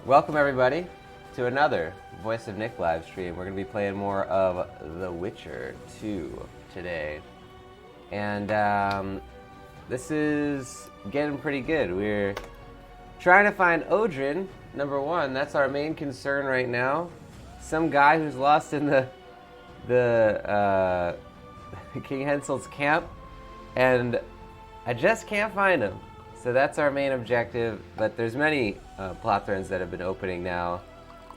Welcome everybody to another Voice of Nick live stream. We're going to be playing more of The Witcher 2 today. And this is getting pretty good. We're trying to find Odrin, number one. That's our main concern right now. Some guy who's lost in the King Henselt's camp, and I just can't find him. So that's our main objective, but there's many plot threads that have been opening now.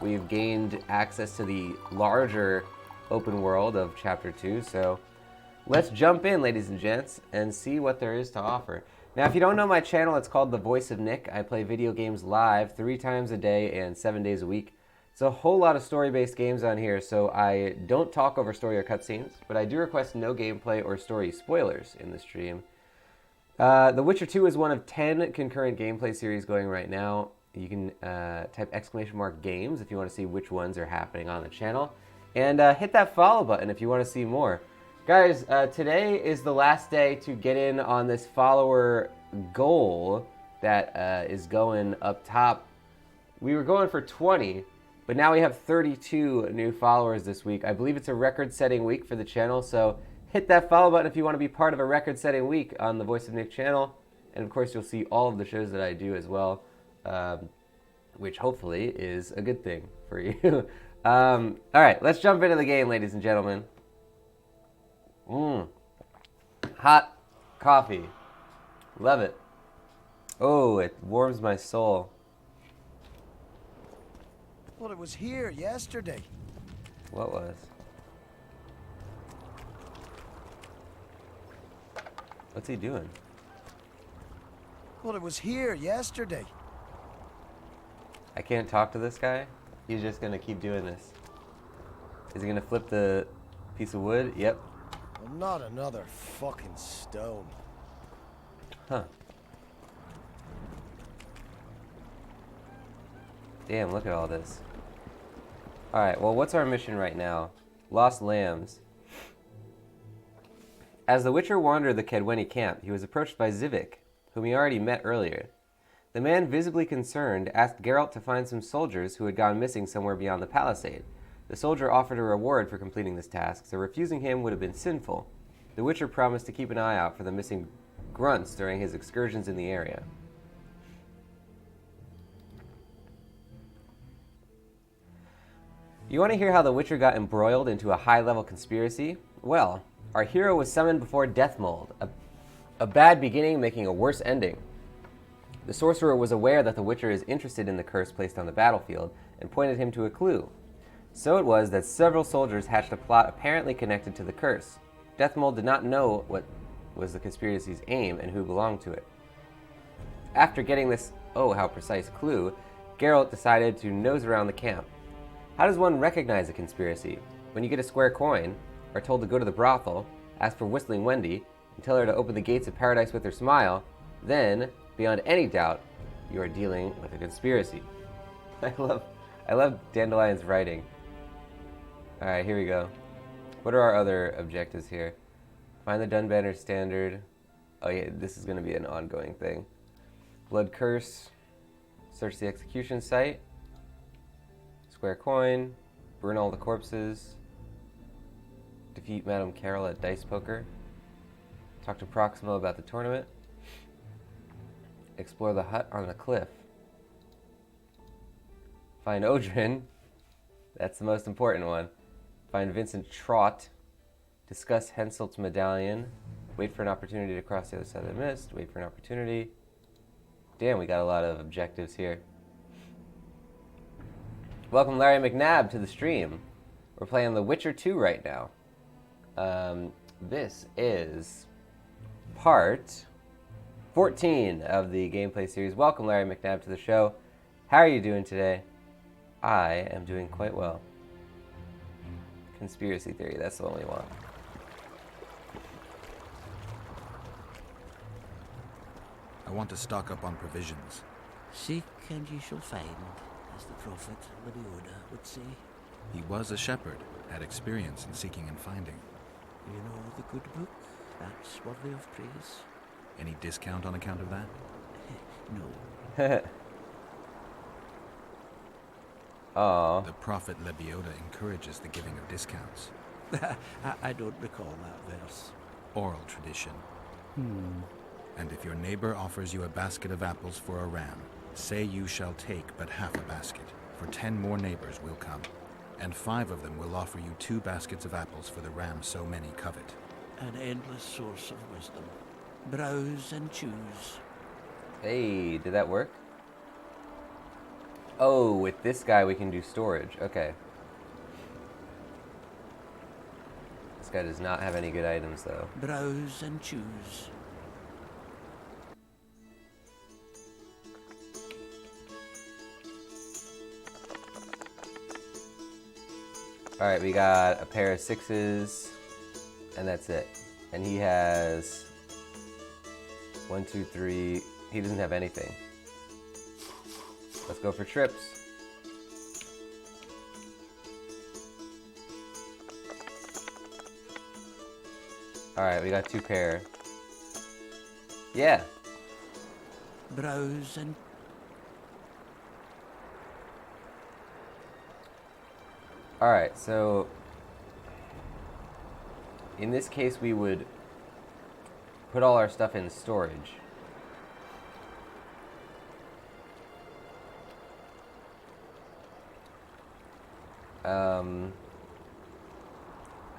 We've gained access to the larger open world of Chapter 2, so let's jump in, ladies and gents, and see what there is to offer. Now, if you don't know my channel, it's called The Voice of Nick. I play video games live 3 times a day and 7 days a week. It's a whole lot of story-based games on here, so I don't talk over story or cutscenes, but I do request no gameplay or story spoilers in the stream. The Witcher 2 is one of 10 concurrent gameplay series going right now. You can type !games if you want to see which ones are happening on the channel. And hit that follow button if you want to see more. Guys, today is the last day to get in on this follower goal that is going up top. We were going for 20, but now we have 32 new followers this week. I believe it's a record-setting week for the channel, so hit that follow button if you want to be part of a record-setting week on the Voice of Nick channel. And of course, you'll see all of the shows that I do as well, which hopefully is a good thing for you. All right, let's jump into the game, ladies and gentlemen. Hot coffee. Love it. Oh, it warms my soul. Well, it was here yesterday. What was? What's he doing? Well, it was here yesterday. I can't talk to this guy? He's just gonna keep doing this. Is he gonna flip the piece of wood? Yep. Well, not another fucking stone. Huh. Damn, look at all this. Alright, well, what's our mission right now? Lost Lambs. As the Witcher wandered the Kaedweni camp, he was approached by Zivik, whom he already met earlier. The man, visibly concerned, asked Geralt to find some soldiers who had gone missing somewhere beyond the palisade. The soldier offered a reward for completing this task, so refusing him would have been sinful. The Witcher promised to keep an eye out for the missing grunts during his excursions in the area. You want to hear how the Witcher got embroiled into a high-level conspiracy? Well, our hero was summoned before Deathmold, a bad beginning making a worse ending. The sorcerer was aware that the Witcher is interested in the curse placed on the battlefield and pointed him to a clue. So it was that several soldiers hatched a plot apparently connected to the curse. Deathmold did not know what was the conspiracy's aim and who belonged to it. After getting this, oh how precise, clue, Geralt decided to nose around the camp. How does one recognize a conspiracy? When you get a square coin, are told to go to the brothel, ask for Whistling Wendy, and tell her to open the gates of paradise with her smile, then, beyond any doubt, you are dealing with a conspiracy. I love Dandelion's writing. Alright, here we go. What are our other objectives here? Find the Dunbanner Standard. Oh yeah, this is going to be an ongoing thing. Blood Curse. Search the execution site. Square coin. Burn all the corpses. Defeat Madame Carol at Dice Poker. Talk to Proximo about the tournament. Explore the hut on the cliff. Find Odrin. That's the most important one. Find Vincent Trott. Discuss Henselt's medallion. Wait for an opportunity to cross the other side of the mist. Wait for an opportunity. Damn, we got a lot of objectives here. Welcome Larry McNabb to the stream. We're playing The Witcher 2 right now. This is part 14 of the gameplay series. Welcome Larry McNabb to the show. How are you doing today? I am doing quite well. Conspiracy theory, that's the one we want. I want to stock up on provisions. Seek and ye shall find, as the prophet Medioda would say. He was a shepherd, had experience in seeking and finding. You know the good book? That's worthy of praise. Any discount on account of that? No. Oh, The prophet Lebioda encourages the giving of discounts. I don't recall that verse. Oral tradition. And if your neighbor offers you a basket of apples for a ram, say you shall take but half a basket, for 10 more neighbors will come, and 5 of them will offer you 2 baskets of apples for the ram so many covet. An endless source of wisdom. Browse and choose. hey, did that work? Oh, with this guy we can do storage. Okay. This guy does not have any good items though. Browse and choose. Alright, we got a pair of 6s, and that's it. And he has 1, 2, 3. He doesn't have anything. Let's go for trips. Alright, we got 2 pair. Yeah. Browse and... Alright, so in this case we would put all our stuff in storage.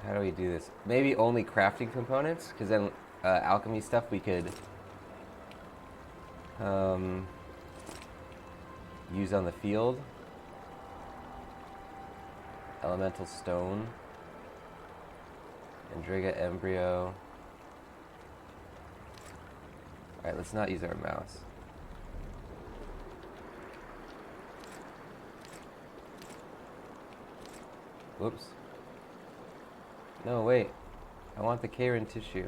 How do we do this? Maybe only crafting components, because then alchemy stuff we could use on the field. Elemental stone. Andriga embryo. Alright, let's not use our mouse. Whoops. No, wait. I want the Karen tissue.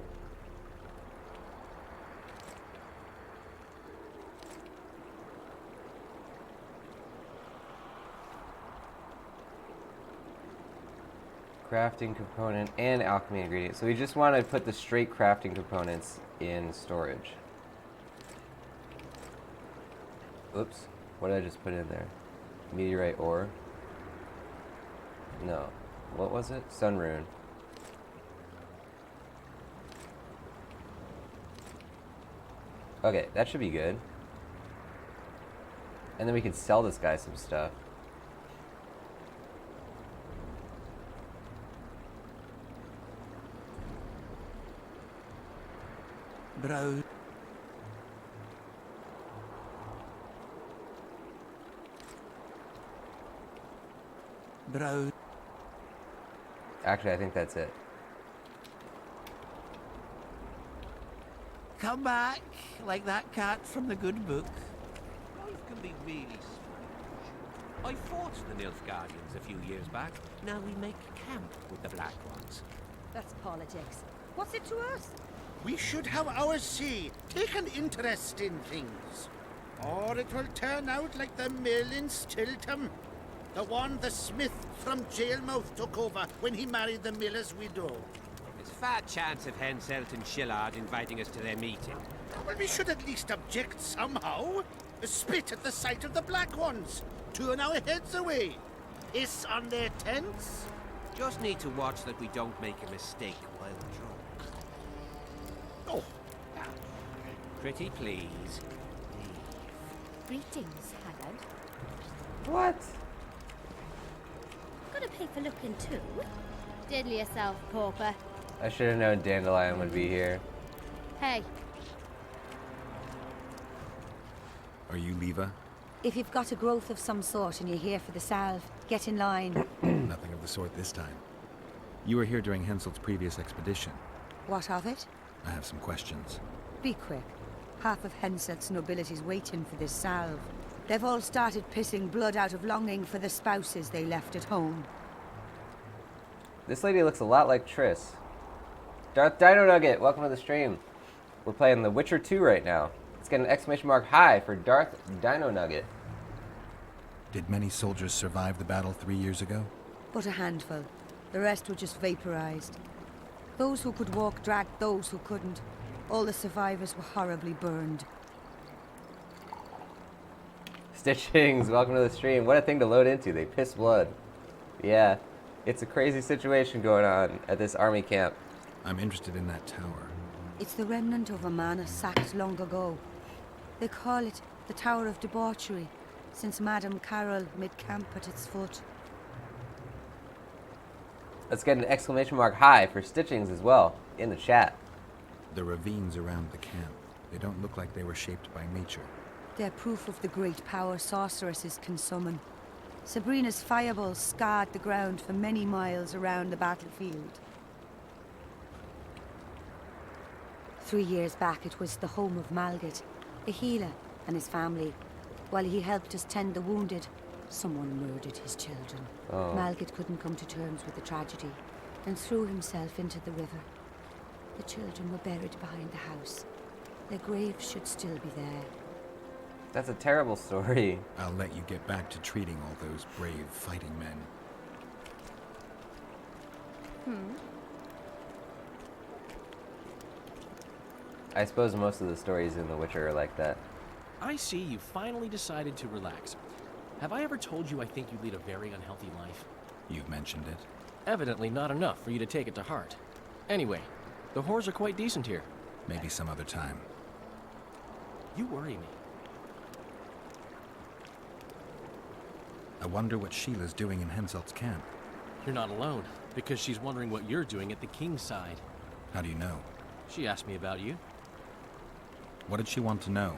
Crafting component and alchemy ingredient. So we just want to put the straight crafting components in storage. Oops. What did I just put in there? Meteorite ore? No. What was it? Sun rune. Okay, that should be good. And then we can sell this guy some stuff. Browse. Browse. Actually, I think that's it. Come back, like that cat from the good book. Life can be really strange. I fought the Nilfgaardians a few years back. Now we make camp with the Black Ones. That's politics. What's it to us? We should have our say, take an interest in things. Or it will turn out like the mill in Stilton. The one the smith from Jailmouth took over when he married the miller's widow. There's a fair chance of Henselt and Shillard inviting us to their meeting. Well, we should at least object somehow. Spit at the sight of the Black Ones. Turn our heads away. Hiss on their tents. Just need to watch that we don't make a mistake while drunk. Oh, Pretty please. Greetings, Haggard. What? Gotta pay for looking too. Diddle yourself, pauper. I should have known Dandelion would be here. Hey, Are you Leva? If you've got a growth of some sort and you're here for the salve, get in line. Nothing of the sort this time. You were here during Henselt's previous expedition. What of it? I have some questions. Be quick. Half of Henselt's nobility's waiting for this salve. They've all started pissing blood out of longing for the spouses they left at home. This lady looks a lot like Triss. Darth Dino Nugget, welcome to the stream. We're playing The Witcher 2 right now. Let's get an exclamation mark high for Darth Dino Nugget. Did many soldiers survive the battle 3 years ago? But a handful. The rest were just vaporized. Those who could walk dragged those who couldn't. All the survivors were horribly burned. Stitchings, welcome to the stream. What a thing to load into. They piss blood. Yeah, it's a crazy situation going on at this army camp. I'm interested in that tower. It's the remnant of a manor sacked long ago. They call it the Tower of Debauchery, since Madame Carol made camp at its foot. Let's get an exclamation mark high for Stitchings as well in the chat. The ravines around the camp, they don't look like they were shaped by nature. They're proof of the great power sorceresses can summon. Sabrina's fireballs scarred the ground for many miles around the battlefield. 3 years back, it was the home of Malgat, a healer, and his family. While he helped us tend the wounded, someone murdered his children. Oh. Malgat couldn't come to terms with the tragedy and threw himself into the river. The children were buried behind the house. Their graves should still be there. That's a terrible story. I'll let you get back to treating all those brave fighting men. I suppose most of the stories in The Witcher are like that. I see you finally decided to relax. Have I ever told you I think you lead a very unhealthy life? You've mentioned it. Evidently not enough for you to take it to heart. Anyway, the whores are quite decent here. Maybe some other time. You worry me. I wonder what Sheila's doing in Henselt's camp. You're not alone, because she's wondering what you're doing at the king's side. How do you know? She asked me about you. What did she want to know?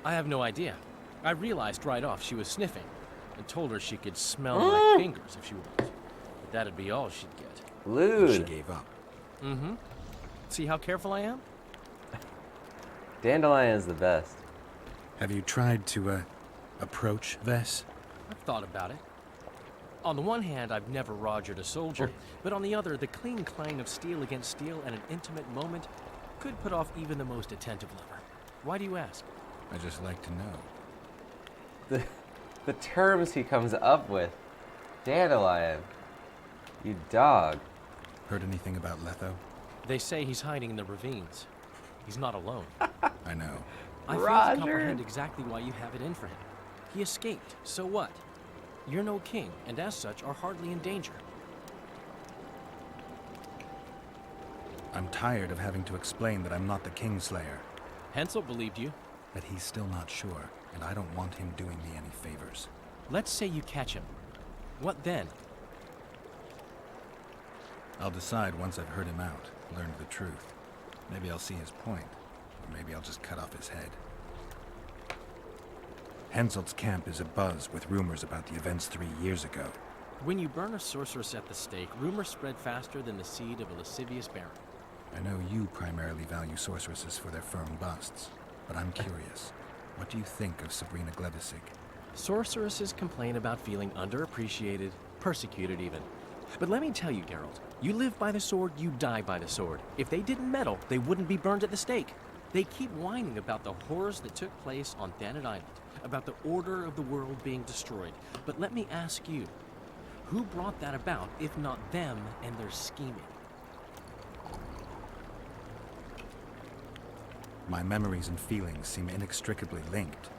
I have no idea. I realized right off she was sniffing, and told her she could smell my fingers if she wanted. But that'd be all she'd get. She Lewd. gave up. Mm-hmm. See how careful I am? Dandelion's the best. Have you tried to, approach Vess? I've thought about it. On the one hand, I've never rogered a soldier, but on the other, the clean clang of steel against steel at an intimate moment could put off even the most attentive lover. Why do you ask? I just like to know. The terms he comes up with. Dandelion. You dog. Heard anything about Letho? They say he's hiding in the ravines. He's not alone. I know. I fail Roger. to comprehend exactly why you have it in for him. He escaped, so what? You're no king, and as such are hardly in danger. I'm tired of having to explain that I'm not the Kingslayer. Hensel believed you. But he's still not sure, and I don't want him doing me any favors. Let's say you catch him. What then? I'll decide once I've heard him out, learned the truth. Maybe I'll see his point, or maybe I'll just cut off his head. Henselt's camp is abuzz with rumors about the events 3 years ago. When you burn a sorceress at the stake, rumors spread faster than the seed of a lascivious baron. I know you primarily value sorceresses for their firm busts, but I'm curious. What do you think of Sabrina Glevisic? Sorceresses complain about feeling underappreciated, persecuted even. But let me tell you, Geralt, you live by the sword, you die by the sword. If they didn't meddle, they wouldn't be burned at the stake. They keep whining about the horrors that took place on Thanet Island, about the order of the world being destroyed. But let me ask you, who brought that about if not them and their scheming? My memories and feelings seem inextricably linked.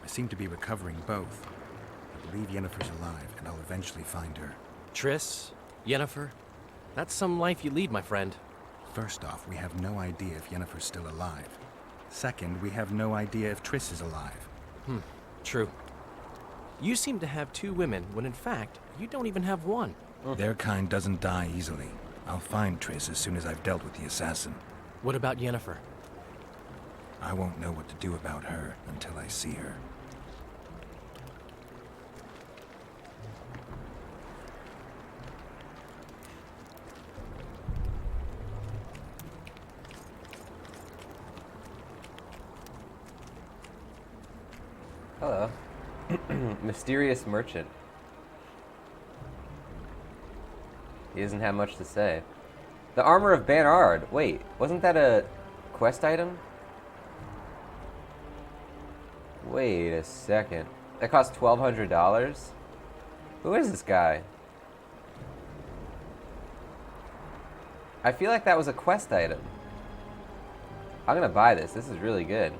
I seem to be recovering both. I believe Yennefer's alive, and I'll eventually find her. Triss, Yennefer, that's some life you lead, my friend. First off, we have no idea if Yennefer's still alive. Second, we have no idea if Triss is alive. True. You seem to have 2 women when in fact, you don't even have one. Their kind doesn't die easily. I'll find Triss as soon as I've dealt with the assassin. What about Yennefer? I won't know what to do about her until I see her. Hello. Mysterious merchant. He doesn't have much to say. The armor of Banard. Wait, wasn't that a quest item? Wait a second. That cost $1,200? Who is this guy? I feel like that was a quest item. I'm gonna buy this. This is really good.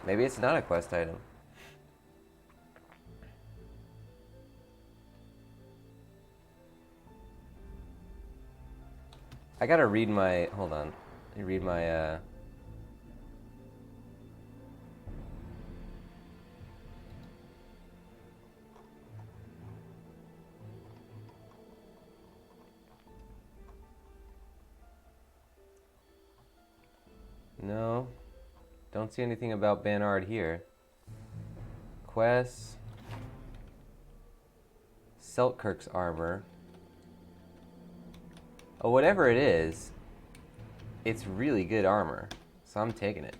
Maybe it's not a quest item. I gotta read my, hold on. Let me read my, No, don't see anything about Banard here. Quests. Selkirk's armor. Oh, whatever it is, it's really good armor, so I'm taking it.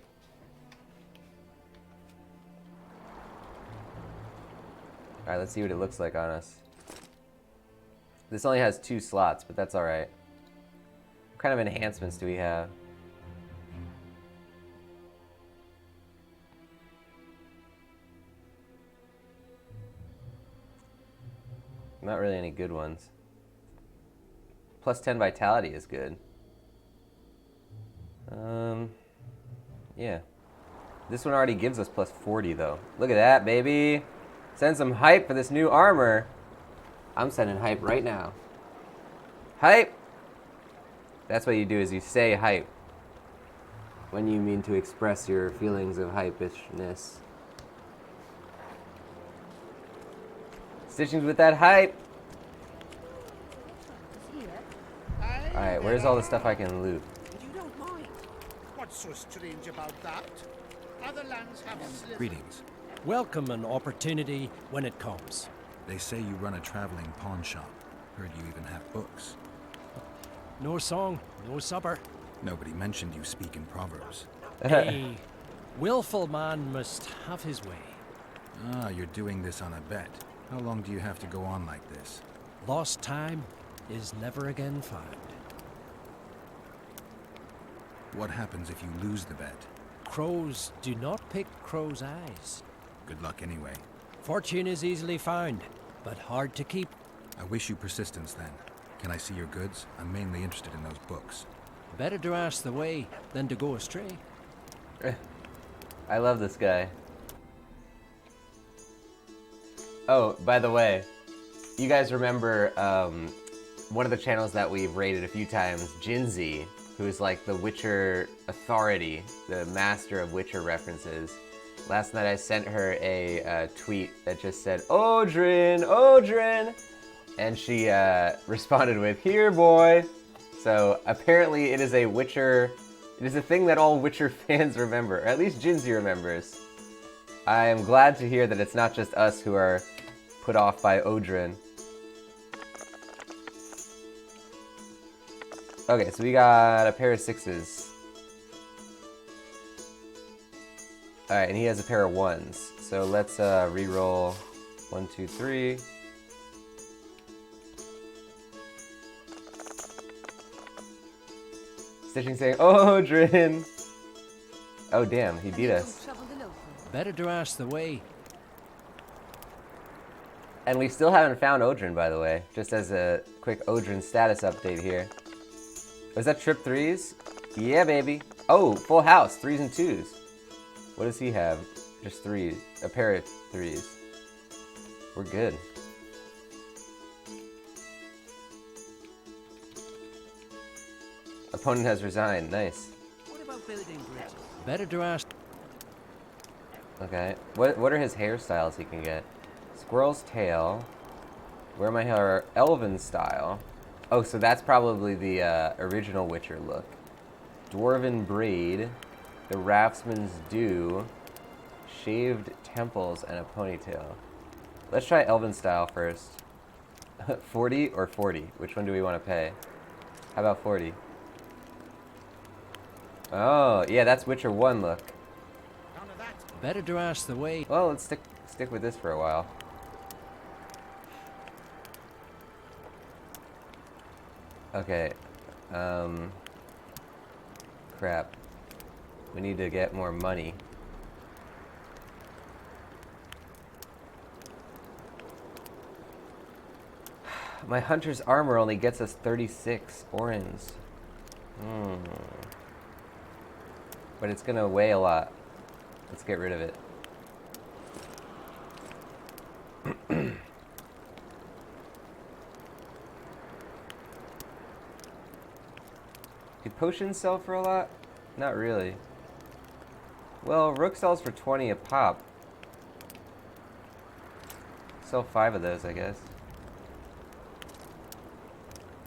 Alright, let's see what it looks like on us. This only has 2 slots, but that's alright. What kind of enhancements do we have? Not really any good ones. Plus 10 vitality is good. Yeah. This one already gives us plus 40 though. Look at that, baby. Send some hype for this new armor. I'm sending hype right now. Hype! That's what you do, is you say hype when you mean to express your feelings of hypishness. Stitchings with that hype. Alright, where's all the stuff I can loot? You don't mind. What's so strange about that? Other lands have Greetings. Welcome an opportunity when it comes. They say you run a traveling pawn shop. Heard you even have books. No song, no supper. Nobody mentioned you speak in proverbs. A willful man must have his way. Ah, you're doing this on a bet. How long do you have to go on like this? Lost time is never again found. What happens if you lose the bet? Crows do not pick crows' eyes. Good luck anyway. Fortune is easily found, but hard to keep. I wish you persistence then. Can I see your goods? I'm mainly interested in those books. Better to ask the way than to go astray. I love this guy. Oh, by the way, you guys remember one of the channels that we've raided a few times, Jinzi, who is like the Witcher authority, the master of Witcher references. Last night I sent her a tweet that just said, Odrin, Odrin! And she responded with, here boy! So apparently it is a Witcher, it is a thing that all Witcher fans remember, or at least Jinzi remembers. I am glad to hear that it's not just us who are put off by Odrin. Okay, so we got a pair of 6s. Alright, and he has a pair of 1s. So let's re-roll 1, 2, 3. Stitching saying, Odrin! Oh damn, he beat us. Better to ask the way. And we still haven't found Odrin, by the way. Just as a quick Odrin status update here. Was that trip 3s? Yeah, baby. Oh, full house, 3s and 2s. What does he have? Just 3s. A pair of 3s. We're good. Opponent has resigned. Nice. What about building bridges? Better to ask. Okay. What are his hairstyles he can get? Squirrel's tail. Wear my hair elven style. Oh, so that's probably the original Witcher look. Dwarven braid. The raftsman's dew. Shaved temples and a ponytail. Let's try elven style first. 40 or 40? Which one do we want to pay? How about 40? Oh, yeah, that's Witcher 1 look. Better to ask the way. Well, let's stick with this for a while. Okay. Crap. We need to get more money. My hunter's armor only gets us 36 orens. But it's gonna weigh a lot. Let's get rid of it. Do potions sell for a lot? Not really. Well, Rook sells for 20 a pop. Sell 5 of those, I guess.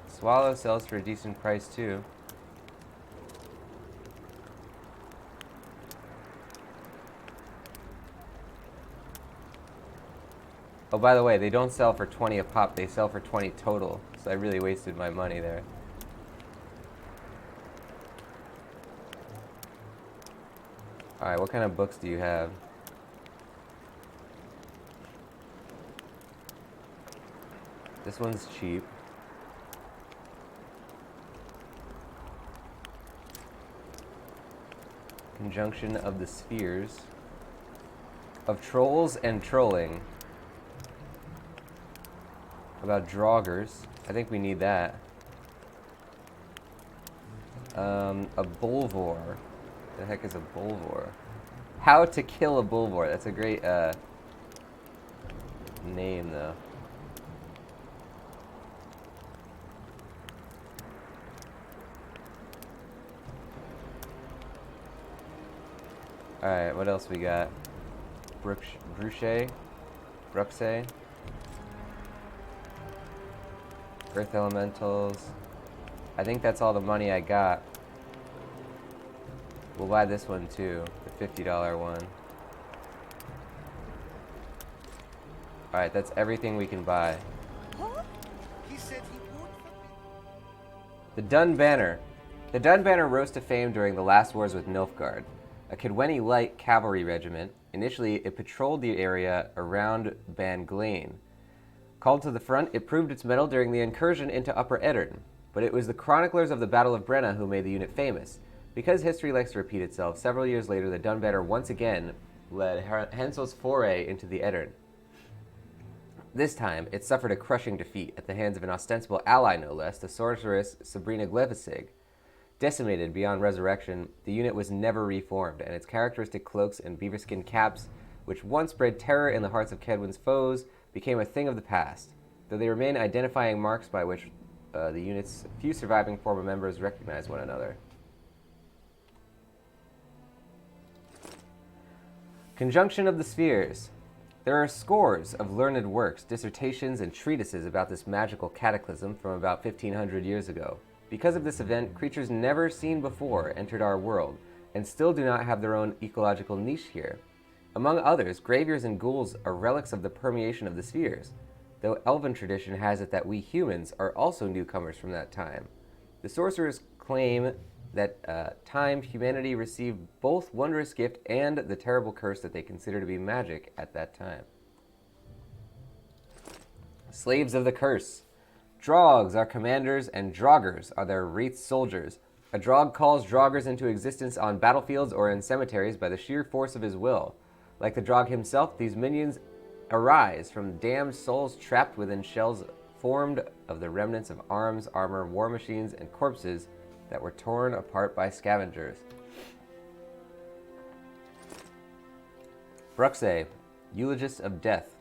Swallow sells for a decent price too. Oh, by the way, they don't sell for 20 a pop, they sell for 20 total. So I really wasted my money there. Alright, what kind of books do you have? This one's cheap. Conjunction of the Spheres. Of Trolls and Trolling. About Draugrs. I think we need that. A Bulvor. The heck is a Bulvor? How to Kill a Bulvor. That's a great name, though. Alright, what else we got? Bruche? Earth Elementals. I think that's all the money I got. We'll buy this one too, the $50 one. Alright, that's everything we can buy. He said he would. The Dun Banner. The Dun Banner rose to fame during the last wars with Nilfgaard, a Kidweni light cavalry regiment. Initially, it patrolled the area around Ban Glain. Called to the front, it proved its mettle during the incursion into Upper Eddard, but it was the chroniclers of the Battle of Brenna who made the unit famous. Because history likes to repeat itself, several years later the Dun Banner once again led Hensel's foray into the Eddard. This time, it suffered a crushing defeat at the hands of an ostensible ally no less, the sorceress Sabrina Glevisig. Decimated beyond resurrection, the unit was never reformed, and its characteristic cloaks and beaverskin caps, which once bred terror in the hearts of Kedwen's foes, became a thing of the past, though they remain identifying marks by which the unit's few surviving former members recognize one another. Conjunction of the Spheres. There are scores of learned works, dissertations, and treatises about this magical cataclysm from about 1500 years ago. Because of this event, creatures never seen before entered our world, and still do not have their own ecological niche here. Among others, graveers and ghouls are relics of the permeation of the spheres, though elven tradition has it that we humans are also newcomers from that time. The sorcerers claim that time humanity received both wondrous gift and the terrible curse that they consider to be magic at that time. Slaves of the Curse. Draugs are commanders, and Draugrs are their wraith soldiers. A Draug calls Draugrs into existence on battlefields or in cemeteries by the sheer force of his will. Like the Draug himself, these minions arise from damned souls trapped within shells formed of the remnants of arms, armor, war machines, and corpses that were torn apart by scavengers. Bruxa, Eulogist of Death.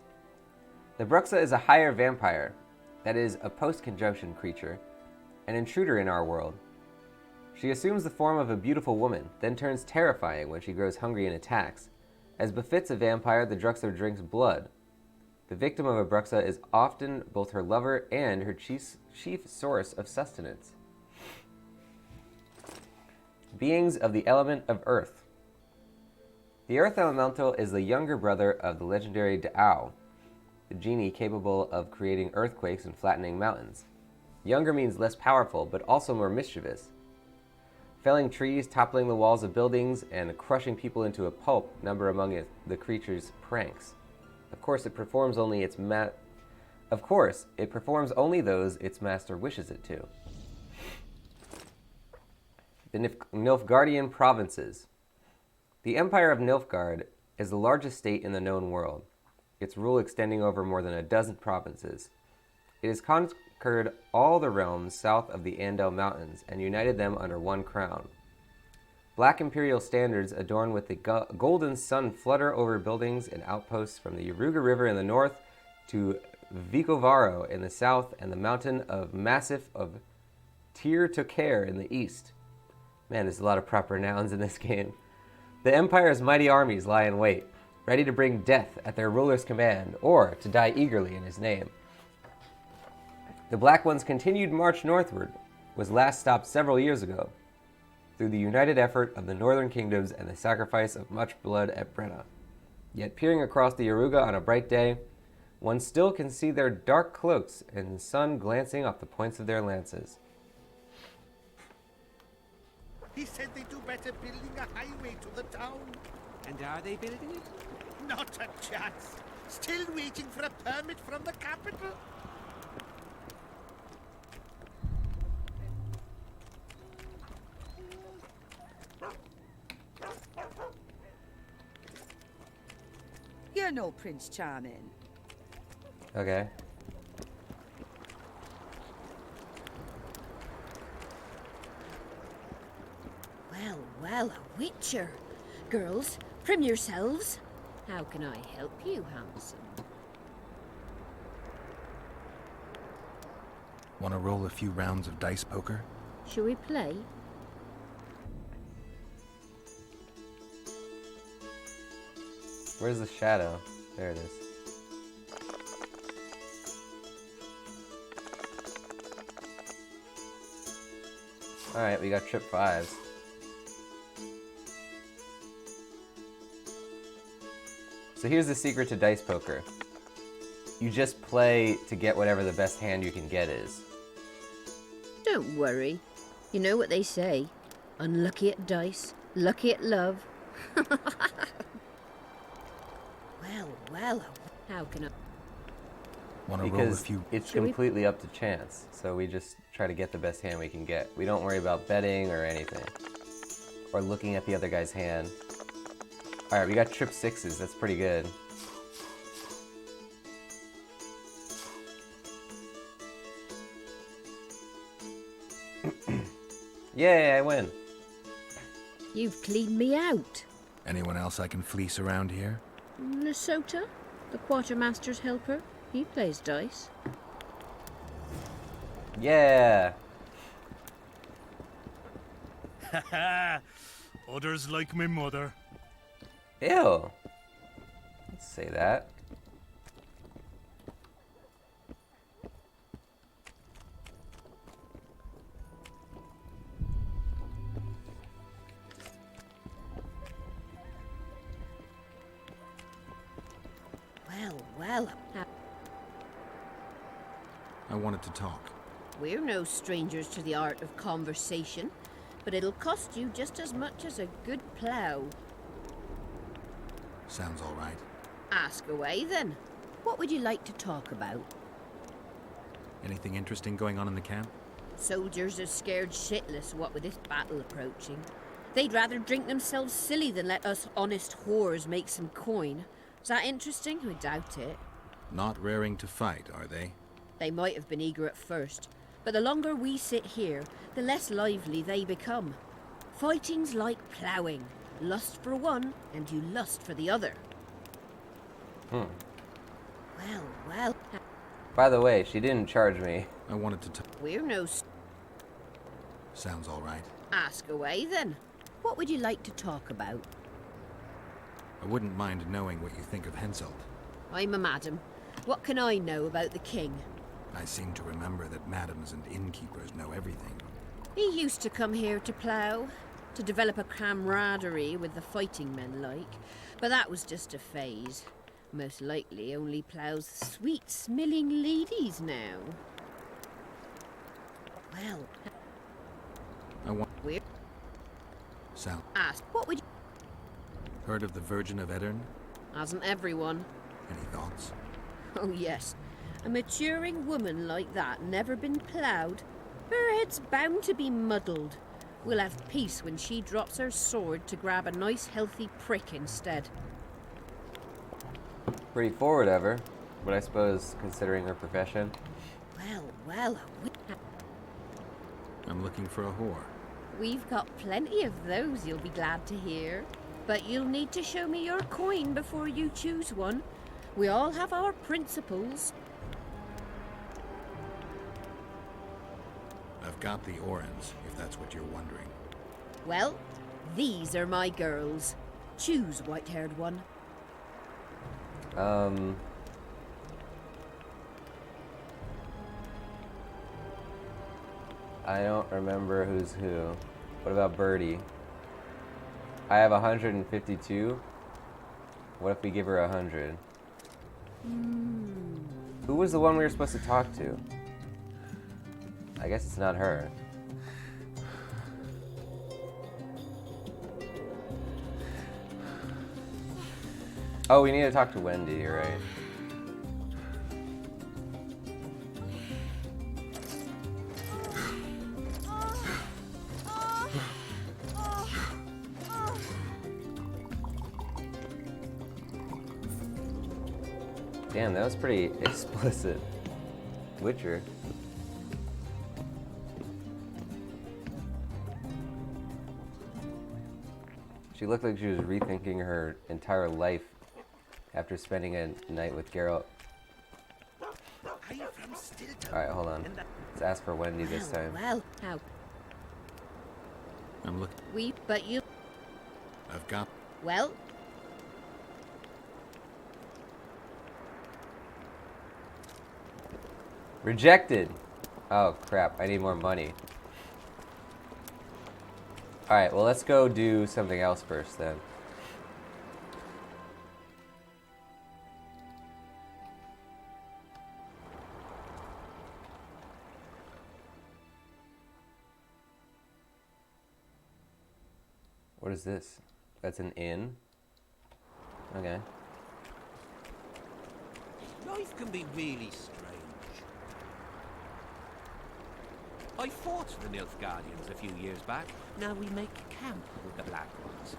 The Bruxa is a higher vampire, that is, a post-conjunction creature, an intruder in our world. She assumes the form of a beautiful woman, then turns terrifying when she grows hungry and attacks. As befits a vampire, the Druxler drinks blood. The victim of a Bruxa is often both her lover and her chief source of sustenance. Beings of the element of Earth. The Earth Elemental is the younger brother of the legendary Da'au, the genie capable of creating earthquakes and flattening mountains. Younger means less powerful, but also more mischievous. Felling trees, toppling the walls of buildings, and crushing people into a pulp number among the creature's pranks. Of course, it performs only those its master wishes it to. The Nilfgaardian Provinces. The Empire of Nilfgaard is the largest state in the known world, its rule extending over more than a dozen provinces. It has conquered all the realms south of the Andel Mountains and united them under one crown. Black imperial standards adorned with the golden sun flutter over buildings and outposts from the Yaruga River in the north to Vicovaro in the south and the mountain of Massif of Tir Tokair in the east. Man, there's a lot of proper nouns in this game. The Empire's mighty armies lie in wait, ready to bring death at their ruler's command or to die eagerly in his name. The Black One's continued march northward was last stopped several years ago through the united effort of the northern kingdoms and the sacrifice of much blood at Brenna. Yet peering across the Yaruga on a bright day, one still can see their dark cloaks and the sun glancing off the points of their lances. He said they do better building a highway to the town. And are they building it? Not a chance. Still waiting for a permit from the capital. You're no Prince Charming. Okay. Well, well, a witcher. Girls, prim yourselves. How can I help you, handsome? Want to roll a few rounds of dice poker? Shall we play? Where's the shadow? There it is. Alright, we got trip 5s. So here's the secret to dice poker. You just play to get whatever the best hand you can get is. Don't worry. You know what they say. Unlucky at dice, lucky at love. Well, well, how can I... Want to roll a Because few... it's Should we- completely up to chance. So we just try to get the best hand we can get. We don't worry about betting or anything. Or looking at the other guy's hand. Alright, we got trip 6s. That's pretty good. Yay, I win. You've cleaned me out. Anyone else I can fleece around here? Lesota, the quartermaster's helper. He plays dice. Yeah. Others like my mother. Ew. Let's say that. Well, well, I wanted to talk. we're no strangers to the art of conversation, but it'll cost you just as much as a good plough. Sounds all right. Ask away, then. What would you like to talk about? Anything interesting going on in the camp? Soldiers are scared shitless, what with this battle approaching. They'd rather drink themselves silly than let us honest whores make some coin. Is that interesting? I doubt it. Not raring to fight, are they? They might have been eager at first, but the longer we sit here, the less lively they become. Fighting's like ploughing. Lust for one, and you lust for the other. Well, well, By the way, she didn't charge me. I wanted to talk. we're no... Sounds all right. Ask away, then. What would you like to talk about? I wouldn't mind knowing what you think of Henselt. I'm a madam. What can I know about the king? I seem to remember that madams and innkeepers know everything. He used to come here to plough, to develop a camaraderie with the fighting men like, but that was just a phase. Most likely only ploughs sweet smilling ladies now. Well, I want... we're... Sound... Ask, what would you... Heard of the Virgin of Eddern? Hasn't everyone? Any thoughts? Oh yes, a maturing woman like that never been ploughed. Her head's bound to be muddled. We'll have peace when she drops her sword to grab a nice healthy prick instead. Pretty forward of her, but I suppose considering her profession. Well, well, I'm looking for a whore. We've got plenty of those, you'll be glad to hear. But you'll need to show me your coin before you choose one. We all have our principles. I've got the Orans, if that's what you're wondering. Well, these are my girls. Choose, white-haired one. I don't remember who's who. What about Birdie? I have 152. What if we give her 100? Who was the one we were supposed to talk to? I guess it's not her. Oh, we need to talk to Wendy, you're right. Damn, that was pretty explicit. Witcher. She looked like she was rethinking her entire life after spending a night with Geralt. Alright, hold on. Let's ask for Wendy this time. Well, how? I'm looking. But you... I've got... Well... Rejected! Oh crap, I need more money. Alright, well let's go do something else first then. What is this? That's an inn? Okay. Life can be really strange. I fought the Nilfgaardians a few years back. Now we make camp with the Black Ones.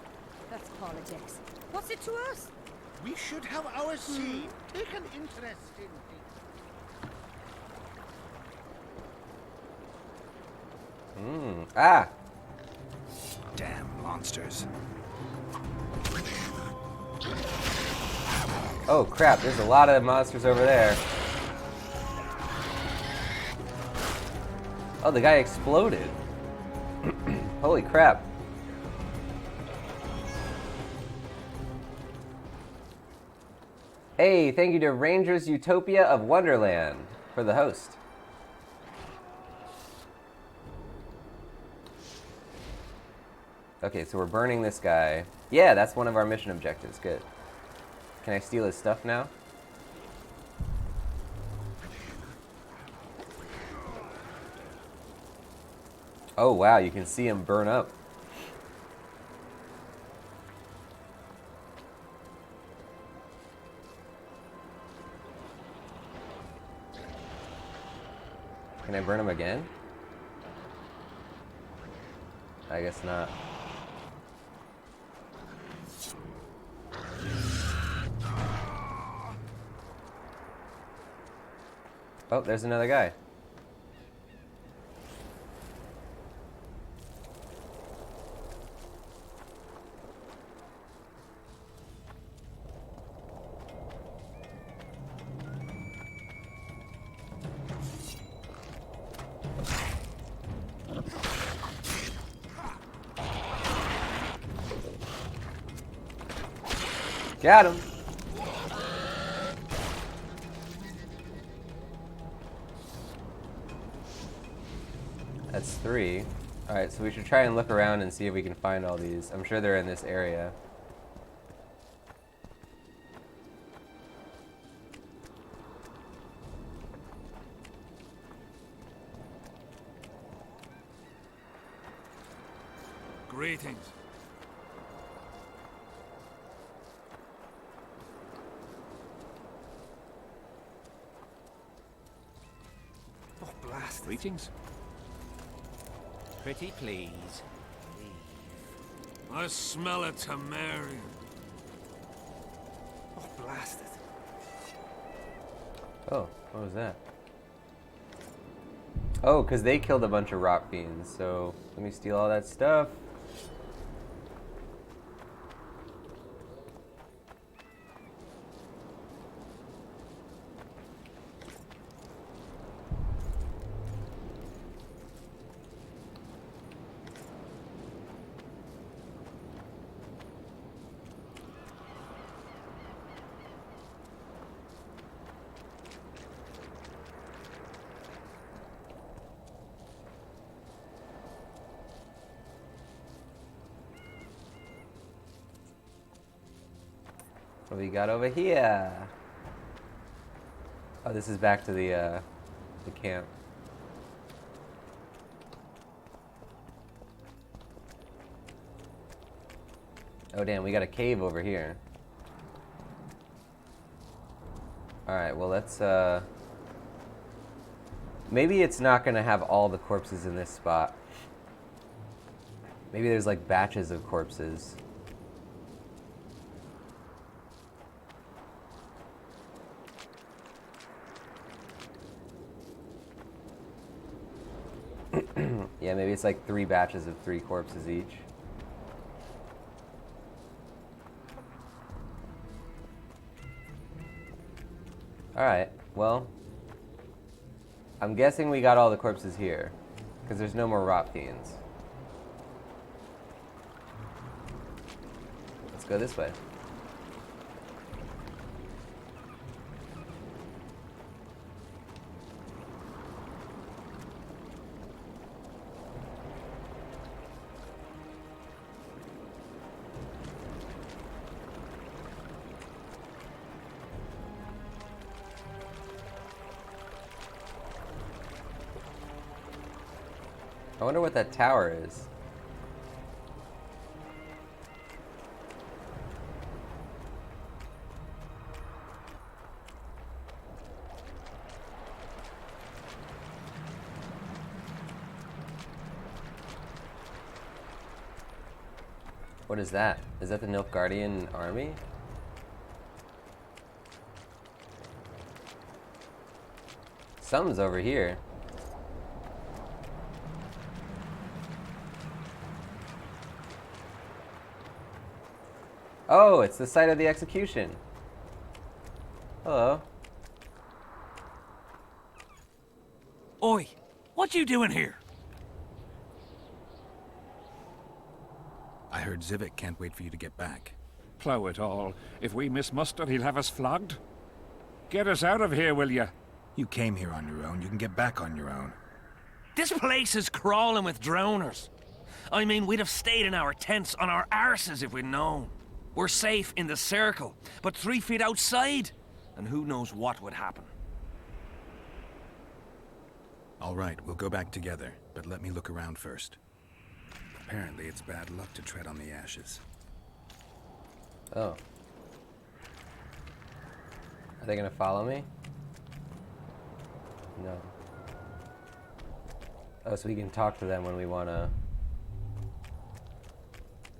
That's politics. What's it to us? We should have our say. Take an interest in things. Ah! Damn monsters. Oh crap, there's a lot of monsters over there. Oh, the guy exploded. Holy crap. Hey, thank you to Rangers Utopia of Wonderland for the host. Okay, so we're burning this guy. Yeah, that's one of our mission objectives. Good. Can I steal his stuff now? Oh wow, you can see him burn up. Can I burn him again? I guess not. Oh, there's another guy. Got him. That's 3. Alright, so we should try and look around and see if we can find all these. I'm sure they're in this area. Greetings. Oh, blast. Greetings. Pretty please. I smell a Temerian. Oh, blast it. Oh, what was that? Oh, because they killed a bunch of rot fiends, so let me steal all that stuff. What we got over here? Oh, this is back to the camp. Oh damn, we got a cave over here. Alright, well let's maybe it's not gonna have all the corpses in this spot. Maybe there's like batches of corpses. Yeah, maybe it's like 3 batches of 3 corpses each. Alright, well, I'm guessing we got all the corpses here, because there's no more rot fiends. Let's go this way. I wonder what that tower is. What is that? Is that the Nilfgaardian army? Something's over here. Oh, it's the site of the execution. Hello. Oi, what you doing here? I heard Zivik can't wait for you to get back. Plough it all. If we miss muster, he'll have us flogged. Get us out of here, will you? You came here on your own. You can get back on your own. This place is crawling with drowners. I mean, we'd have stayed in our tents on our arses if we'd known. We're safe in the circle, but 3 feet outside, and who knows what would happen. All right, we'll go back together, but let me look around first. Apparently, it's bad luck to tread on the ashes. Oh. Are they gonna follow me? No. Oh, so we can talk to them when we wanna...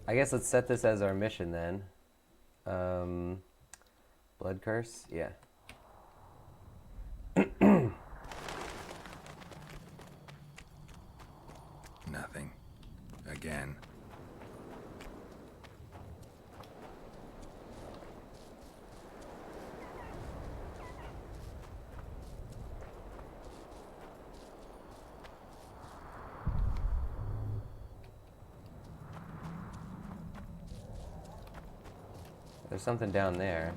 I guess let's set this as our mission then. Blood curse? Yeah. Nothing. Again. There's something down there.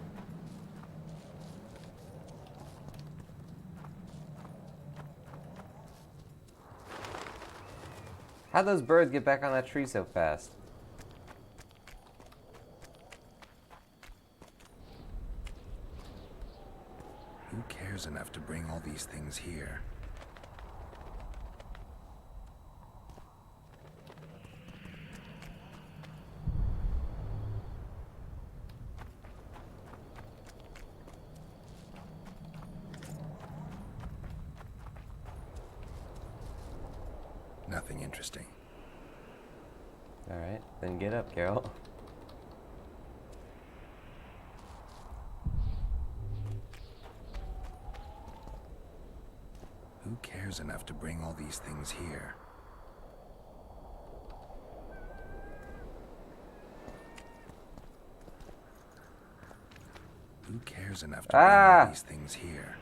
How'd those birds get back on that tree so fast? Who cares enough to bring all these things here? Nothing interesting. Alright, then get up, Carol. Who cares cares enough to bring all these things here? Who cares enough to bring all these things here?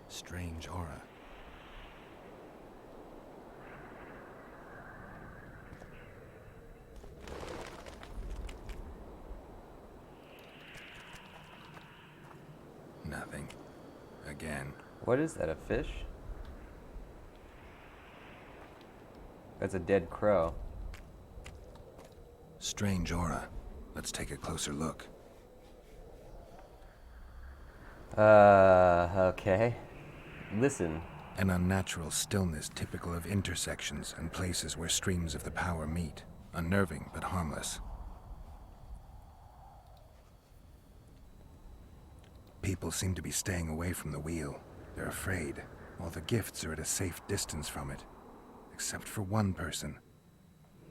Strange aura. Nothing. Again. What is that, a fish? That's a dead crow. Strange aura. Let's take a closer look. Okay. Listen. An unnatural stillness typical of intersections and places where streams of the power meet. Unnerving, but harmless. People seem to be staying away from the wheel. They're afraid, while the gifts are at a safe distance from it. Except for one person.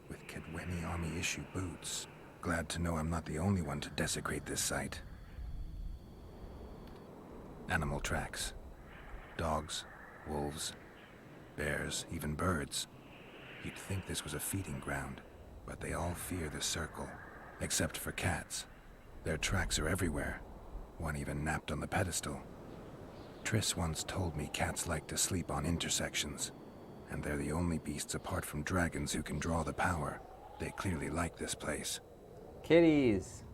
With Kedweni Army issue boots. Glad to know I'm not the only one to desecrate this site. Animal tracks. Dogs, wolves, bears, even birds. You'd think this was a feeding ground, but they all fear the circle. Except for cats. Their tracks are everywhere. One even napped on the pedestal. Triss once told me cats like to sleep on intersections. And they're the only beasts apart from dragons who can draw the power. They clearly like this place. Kitties!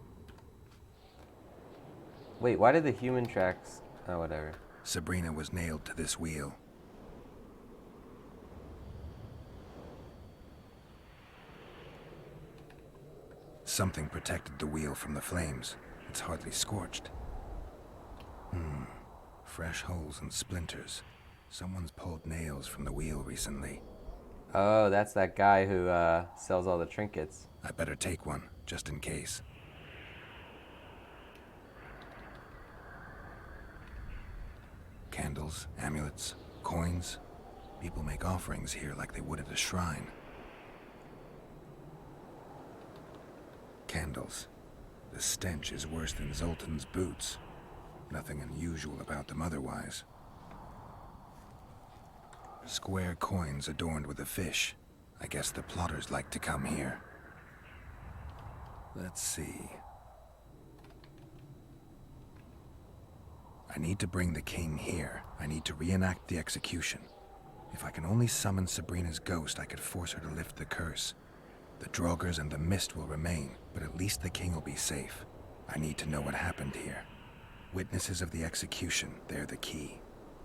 Wait, why did the human tracks... Oh, whatever. Sabrina was nailed to this wheel. Something protected the wheel from the flames. It's hardly scorched. Fresh holes and splinters. Someone's pulled nails from the wheel recently. Oh, that's that guy who sells all the trinkets. I better take one, just in case. Candles, amulets, coins. People make offerings here like they would at a shrine. Candles. The stench is worse than Zoltan's boots. Nothing unusual about them otherwise. Square coins adorned with a fish. I guess the plotters like to come here. Let's see. I need to bring the king here. I need to reenact the execution. If I can only summon Sabrina's ghost, I could force her to lift the curse. The Draugrs and the mist will remain, but at least the king will be safe. I need to know what happened here. Witnesses of the execution, they're the key.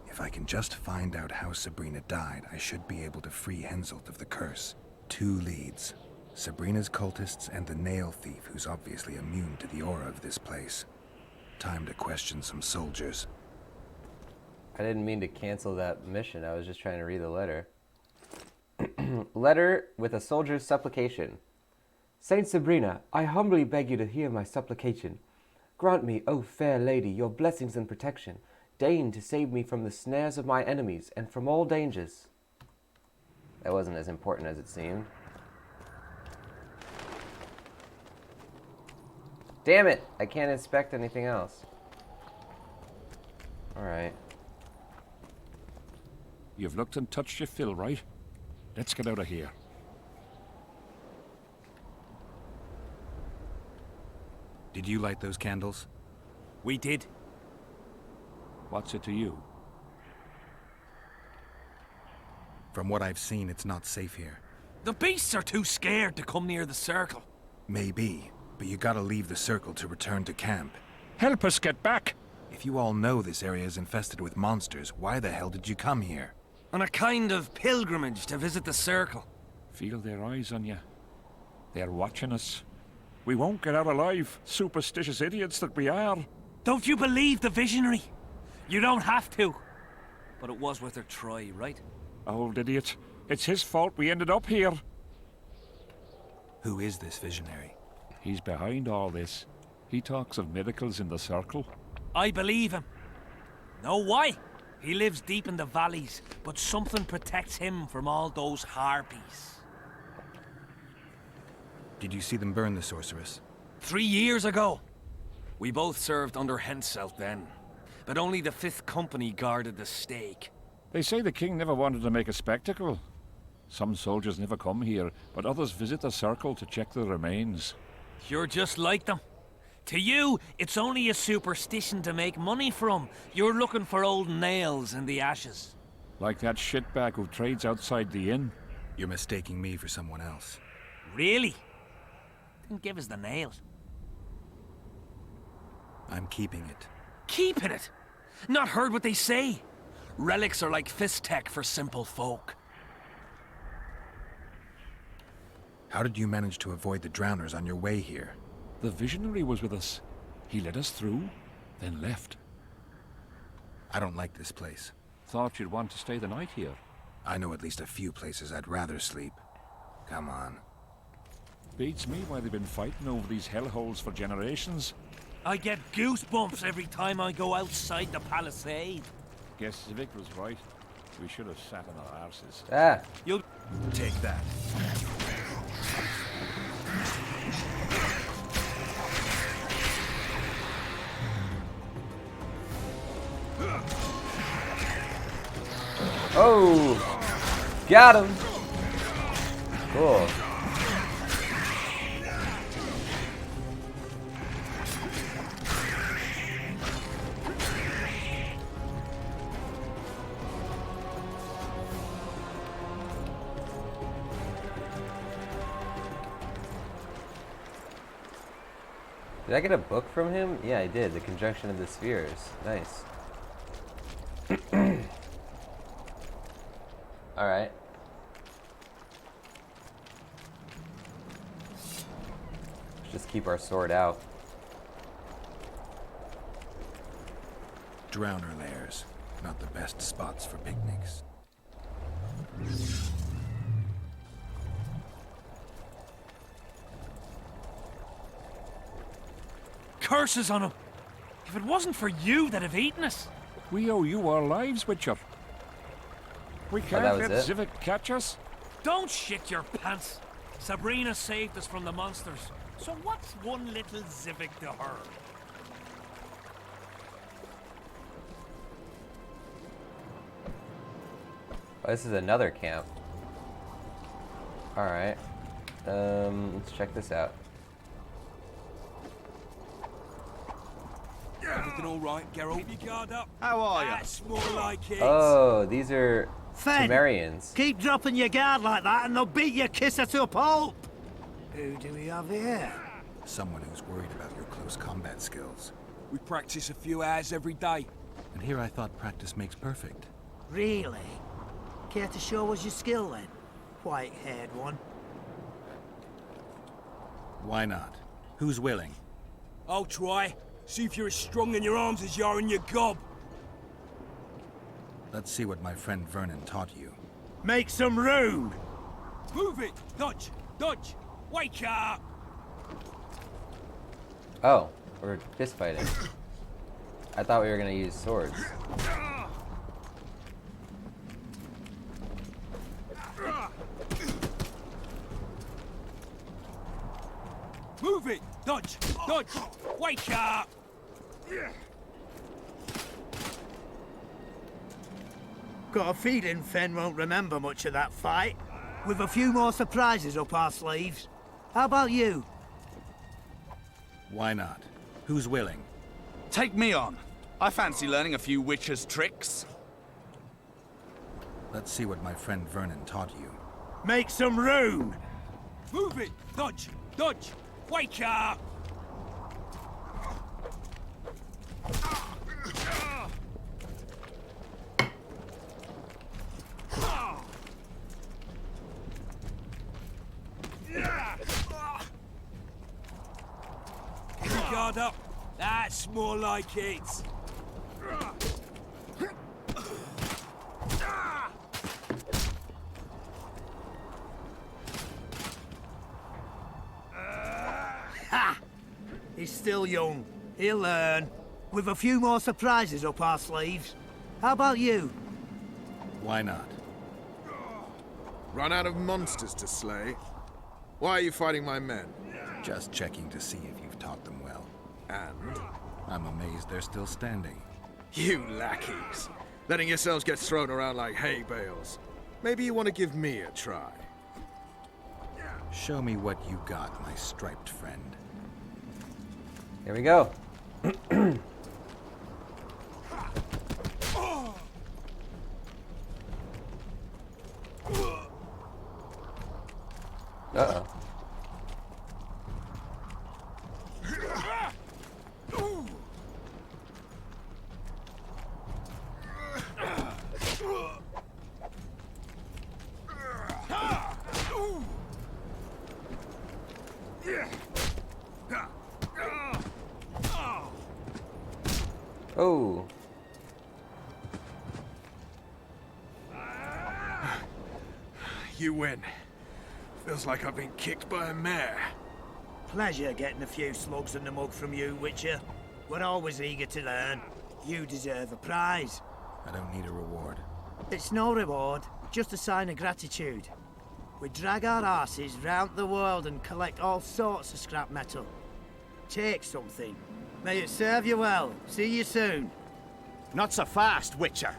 If I can just find out how Sabrina died, I should be able to free Henselt of the curse. 2 leads. Sabrina's cultists and the nail thief who's obviously immune to the aura of this place. Time to question some soldiers. I didn't mean to cancel that mission. I was just trying to read the letter. Letter with a soldier's supplication. Saint Sabrina, I humbly beg you to hear my supplication. Grant me, O fair lady, your blessings and protection. Deign to save me from the snares of my enemies and from all dangers. That wasn't as important as it seemed. Damn it! I can't inspect anything else. Alright. You've looked and touched your fill, right? Let's get out of here. Did you light those candles? We did. What's it to you? From what I've seen, it's not safe here. The beasts are too scared to come near the circle. Maybe, but you gotta leave the circle to return to camp. Help us get back! If you all know this area is infested with monsters, why the hell did you come here? On a kind of pilgrimage to visit the circle. Feel their eyes on you. They're watching us. We won't get out alive, superstitious idiots that we are. Don't you believe the visionary? You don't have to. But it was worth a try, right? Old idiot. It's his fault we ended up here. Who is this visionary? He's behind all this. He talks of miracles in the circle. I believe him. Know why? He lives deep in the valleys, but something protects him from all those harpies. Did you see them burn the sorceress? 3 years ago. We both served under Henselt then, but only the 5th Company guarded the stake. They say the king never wanted to make a spectacle. Some soldiers never come here, but others visit the circle to check the remains. You're just like them. To you, it's only a superstition to make money from. You're looking for old nails in the ashes. Like that shitbag who trades outside the inn. You're mistaking me for someone else. Really? Then give us the nails. I'm keeping it. Keeping it? Not heard what they say. Relics are like fist tech for simple folk. How did you manage to avoid the drowners on your way here? The visionary was with us. He led us through, then left. I don't like this place. Thought you'd want to stay the night here. I know at least a few places I'd rather sleep. Come on. Beats me why they've been fighting over these hellholes for generations. I get goosebumps every time I go outside the palisade. Guess Civic was right. We should have sat on our arses. Ah. You'll take that. Oh! Got him! Cool. Did I get a book from him? Yeah, I did. The Conjunction of the Spheres. Nice. Alright. Let's just keep our sword out. Drowner lairs. Not the best spots for picnics. Curses on him! If it wasn't for you, they'd have eaten us. We owe you our lives, Witcher. We can't let Civic catch us. Don't shit your pants. Sabrina saved us from the monsters. So what's one little Civic to her? Oh, this is another camp. Alright. Let's check this out. Everything all right, Geralt? Keep your guard up. How are you? That's more like it. Oh, these are Fen, Temerians. keep dropping your guard like that and they'll beat your kisser to a pulp. Who do we have here? Someone who's worried about your close combat skills. We practice a few hours every day. And here I thought practice makes perfect. Really? Care to show us your skill then? White-haired one. Why not? Who's willing? I'll try. See if you're as strong in your arms as you are in your gob. Let's see what my friend Vernon taught you. Make some room! Move it! Dodge! Dodge! Wake up! Oh, we're fist fighting. I thought we were gonna use swords. Move it! Dodge! Dodge! Wake up! Got a feeling Fen won't remember much of that fight. With a few more surprises up our sleeves. How about you? Why not? Who's willing? Take me on. I fancy learning a few witcher's tricks. Let's see what my friend Vernon taught you. Make some room! Move it! Dodge! Dodge! Wake up! Keep your guard up. That's more like it. Ha! He's still young. He'll learn. With a few more surprises up our sleeves. How about you? Why not? Run out of monsters to slay? Why are you fighting my men? Just checking to see if you've taught them well. And? I'm amazed they're still standing. You lackeys, letting yourselves get thrown around like hay bales. Maybe you want to give me a try. Show me what you got, my striped friend. Here we go. Uh-oh. Oh. You win. Feels like I've been kicked by a mare. Pleasure getting a few slugs in the mug from you, Witcher. We're always eager to learn. You deserve a prize. I don't need a reward. It's no reward, just a sign of gratitude. We drag our asses round the world and collect all sorts of scrap metal. Take something. May it serve you well. See you soon. Not so fast, Witcher.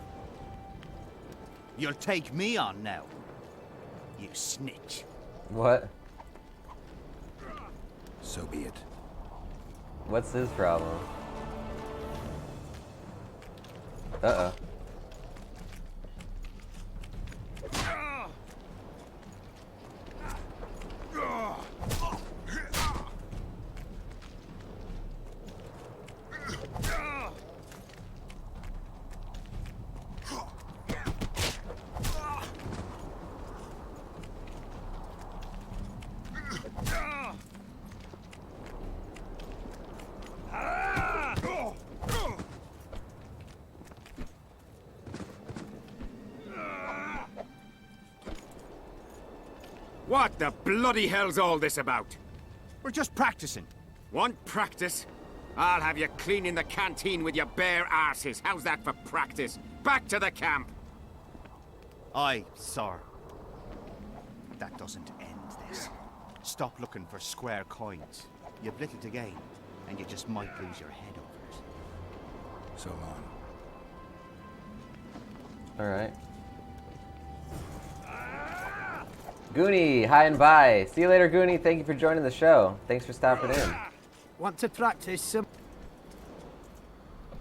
You'll take me on now. You snitch. What? So be it. What's his problem? Uh-oh. What the bloody hell's all this about? We're just practicing. Want practice? I'll have you cleaning the canteen with your bare arses. How's that for practice? Back to the camp! Aye, sir. That doesn't end this. Stop looking for square coins. You've little to gain, and you just might lose your head over it. So long. Alright. Goonie, hi and bye. See you later, Goonie. Thank you for joining the show. Thanks for stopping in. Want to practice some?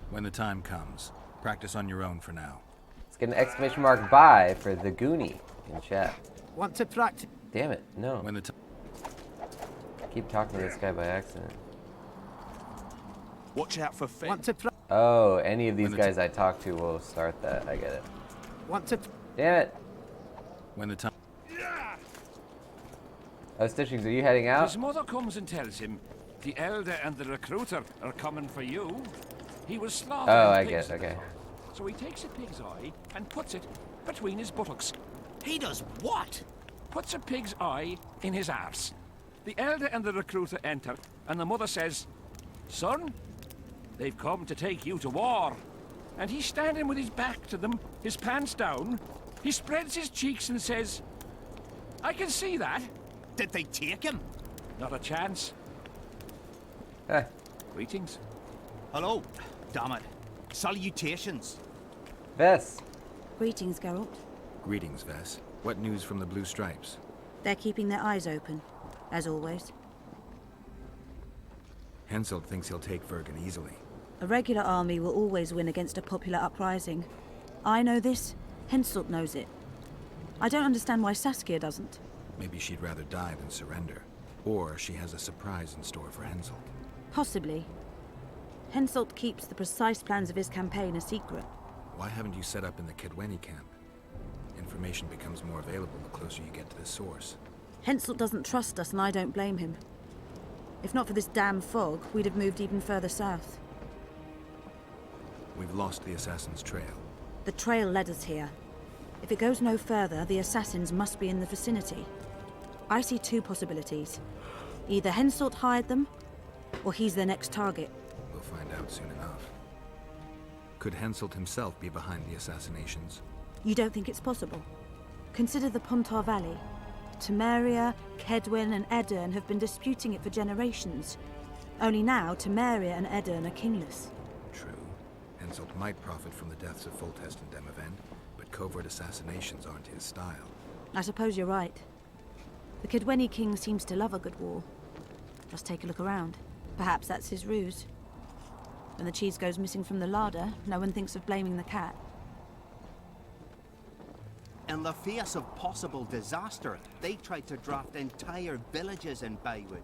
When the time comes, practice on your own for now. Let's get an exclamation mark bye for the Goonie in chat. Want to practice? Damn it, no. When the I keep talking to this guy by accident. Watch out for Finn. Want to Oh, any of these guys I talk to will start that. I get it. Want to? Damn it. When the time. Oh, Stitchings, are you heading out? His mother comes and tells him the elder and the recruiter are coming for you. He was slaughtered. Oh, I get it, okay. So he takes a pig's eye and puts it between his buttocks. He does what? Puts a pig's eye in his arse. The elder and the recruiter enter, and the mother says, "Son, they've come to take you to war." And he's standing with his back to them, his pants down. He spreads his cheeks and says, "I can see that." Did they take him? Not a chance. Greetings. Hello, damn it. Salutations. Vess. Greetings, Geralt. Greetings, Vess. What news from the Blue Stripes? They're keeping their eyes open, as always. Henselt thinks he'll take Vergen easily. A regular army will always win against a popular uprising. I know this, Henselt knows it. I don't understand why Saskia doesn't. Maybe she'd rather die than surrender. Or she has a surprise in store for Henselt. Possibly. Henselt keeps the precise plans of his campaign a secret. Why haven't you set up in the Kedweni camp? Information becomes more available the closer you get to the source. Henselt doesn't trust us, and I don't blame him. If not for this damn fog, we'd have moved even further south. We've lost the assassin's trail. The trail led us here. If it goes no further, the assassins must be in the vicinity. I see two possibilities. Either Henselt hired them, or he's their next target. We'll find out soon enough. Could Henselt himself be behind the assassinations? You don't think it's possible? Consider the Pontar Valley. Temeria, Kedwen, and Edirn have been disputing it for generations. Only now, Temeria and Edirn are kingless. True. Henselt might profit from the deaths of Foltest and Demavend, but covert assassinations aren't his style. I suppose you're right. The Kidweni king seems to love a good war. Just take a look around. Perhaps that's his ruse. When the cheese goes missing from the larder, no one thinks of blaming the cat. In the face of possible disaster, they tried to draft entire villages in Baywood.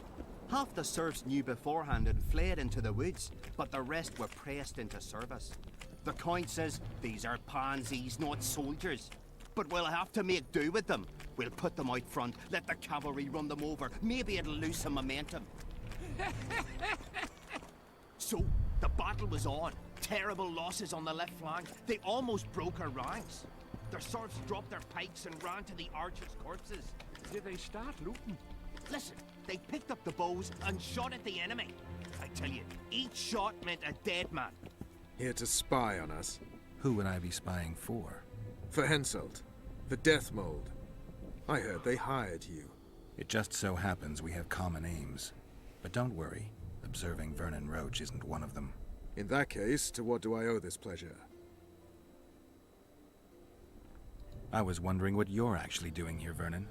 Half the serfs knew beforehand and fled into the woods, but the rest were pressed into service. The Count says these are pansies, not soldiers. But we'll have to make do with them. We'll put them out front, let the cavalry run them over. Maybe it'll lose some momentum. So, the battle was on. Terrible losses on the left flank. They almost broke our ranks. The serfs dropped their pikes and ran to the archers' corpses. Did they start looting? Listen, they picked up the bows and shot at the enemy. I tell you, each shot meant a dead man. Here to spy on us. Who would I be spying for? For Henselt, the Death Mold. I heard they hired you. It just so happens we have common aims. But don't worry, observing Vernon Roach isn't one of them. In that case, to what do I owe this pleasure? I was wondering what you're actually doing here, Vernon.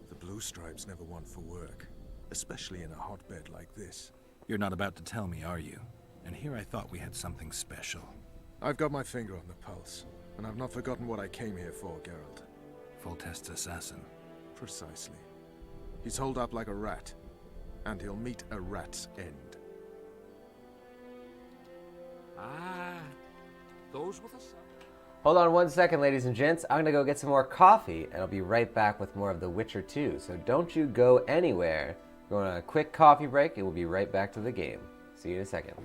The Blue Stripes never want for work, especially in a hotbed like this. You're not about to tell me, are you? And here I thought we had something special. I've got my finger on the pulse, and I've not forgotten what I came here for, Geralt. Foltest's assassin. Precisely. He's holed up like a rat, and he'll meet a rat's end. Ah, those were the... Hold on 1 second, ladies and gents. I'm gonna go get some more coffee, and I'll be right back with more of The Witcher 2. So don't you go anywhere. We're going on a quick coffee break, and we'll be right back to the game. See you in a second.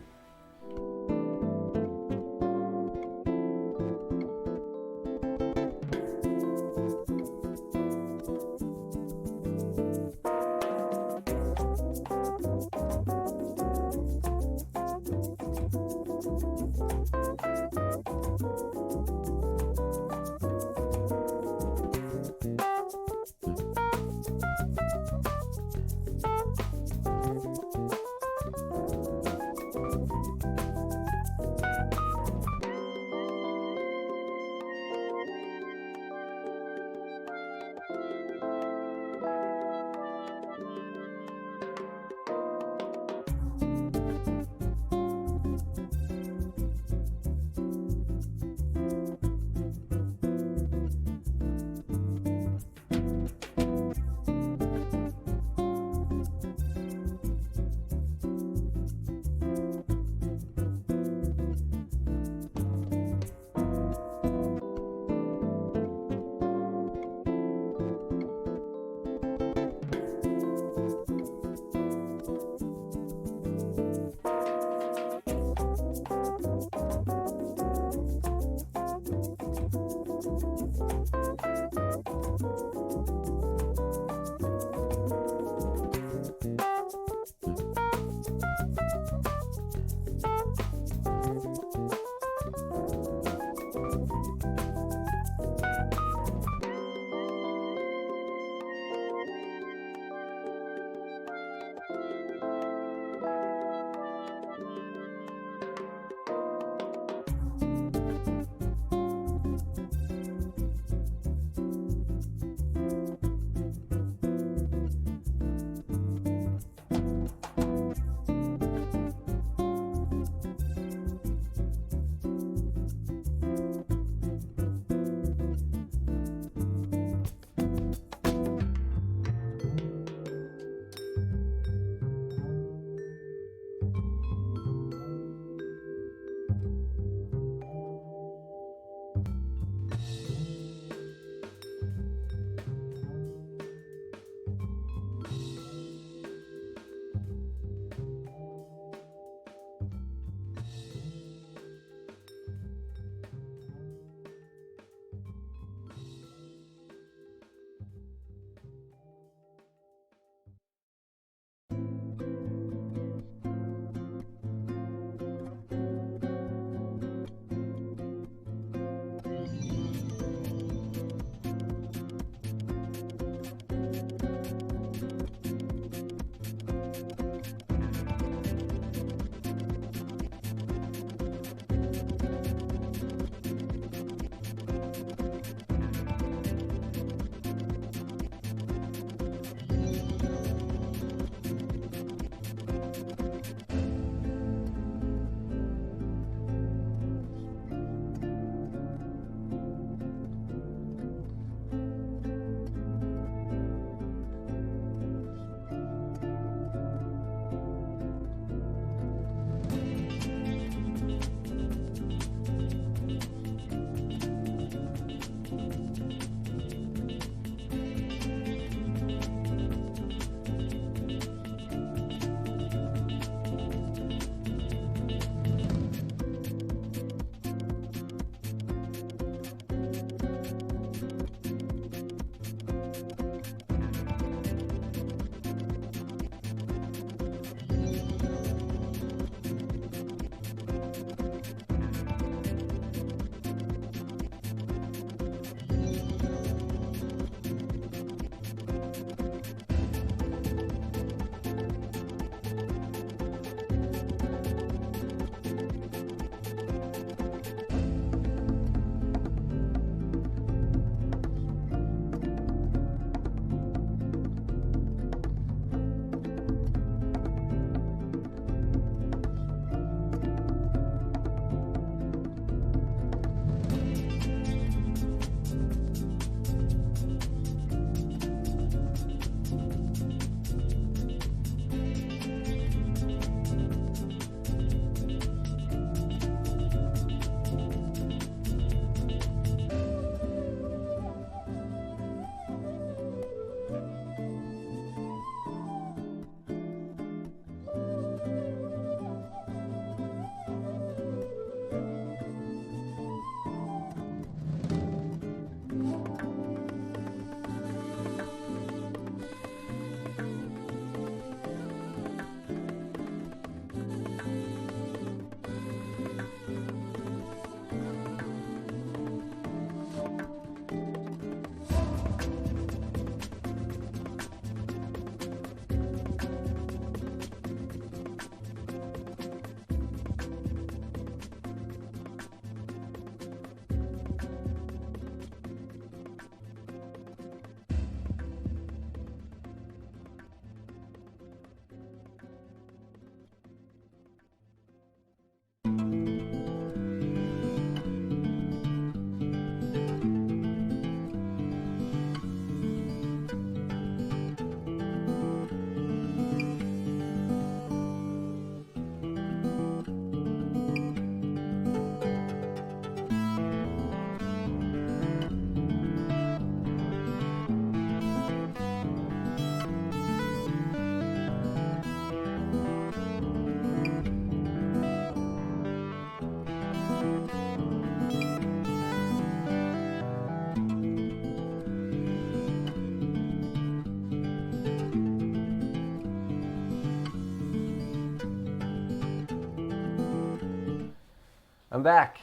I'm back.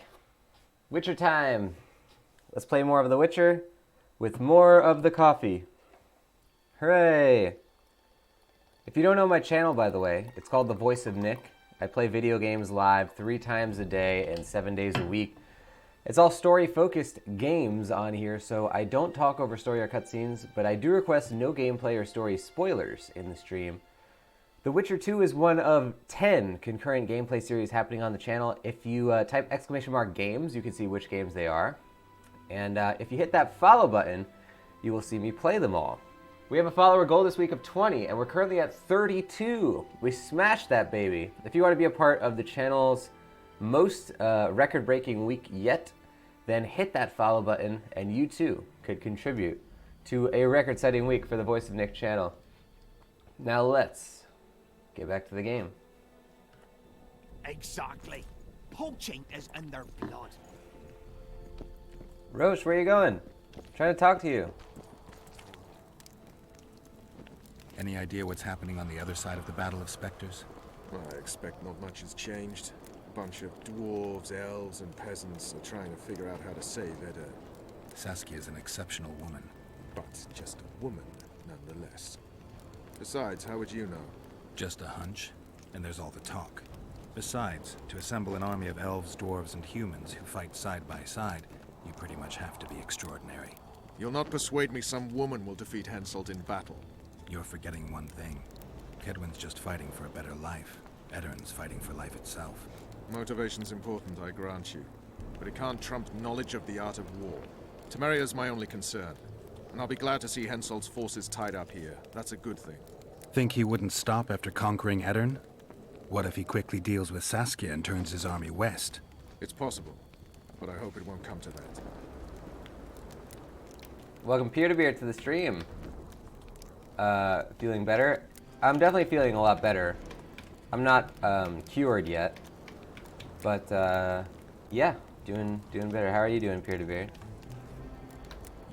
Witcher time. Let's play more of The Witcher with more of the coffee. Hooray! If you don't know my channel, by the way, it's called The Voice of Nick. I play video games live 3 times a day and 7 days a week. It's all story-focused games on here, so I don't talk over story or cutscenes, but I do request no gameplay or story spoilers in the stream. The Witcher 2 is one of 10 concurrent gameplay series happening on the channel. If you type !games, you can see which games they are. And if you hit that follow button, you will see me play them all. We have a follower goal this week of 20, and we're currently at 32. We smashed that baby. If you want to be a part of the channel's most record-breaking week yet, then hit that follow button and you too could contribute to a record-setting week for the Voice of Nick channel. Now let's get back to the game. Exactly. Poaching is in their blood. Roche, where are you going? I'm trying to talk to you. Any idea what's happening on the other side of the Battle of Spectres? I expect not much has changed. A bunch of dwarves, elves, and peasants are trying to figure out how to save Edda. Saskia is an exceptional woman. But just a woman, nonetheless. Besides, how would you know? Just a hunch, and there's all the talk. Besides, to assemble an army of elves, dwarves, and humans who fight side by side, you pretty much have to be extraordinary. You'll not persuade me some woman will defeat Henselt in battle. You're forgetting one thing. Kedwen's just fighting for a better life. Eddern's fighting for life itself. Motivation's important, I grant you. But it can't trump knowledge of the art of war. Temeria's my only concern. And I'll be glad to see Henselt's forces tied up here. That's a good thing. Think he wouldn't stop after conquering Eddern? What if he quickly deals with Saskia and turns his army west? It's possible, but I hope it won't come to that. Welcome Peer-to-Beer to the stream. Feeling better? I'm definitely feeling a lot better. I'm not cured yet, but yeah, doing better. How are you doing, Peer-to-Beer?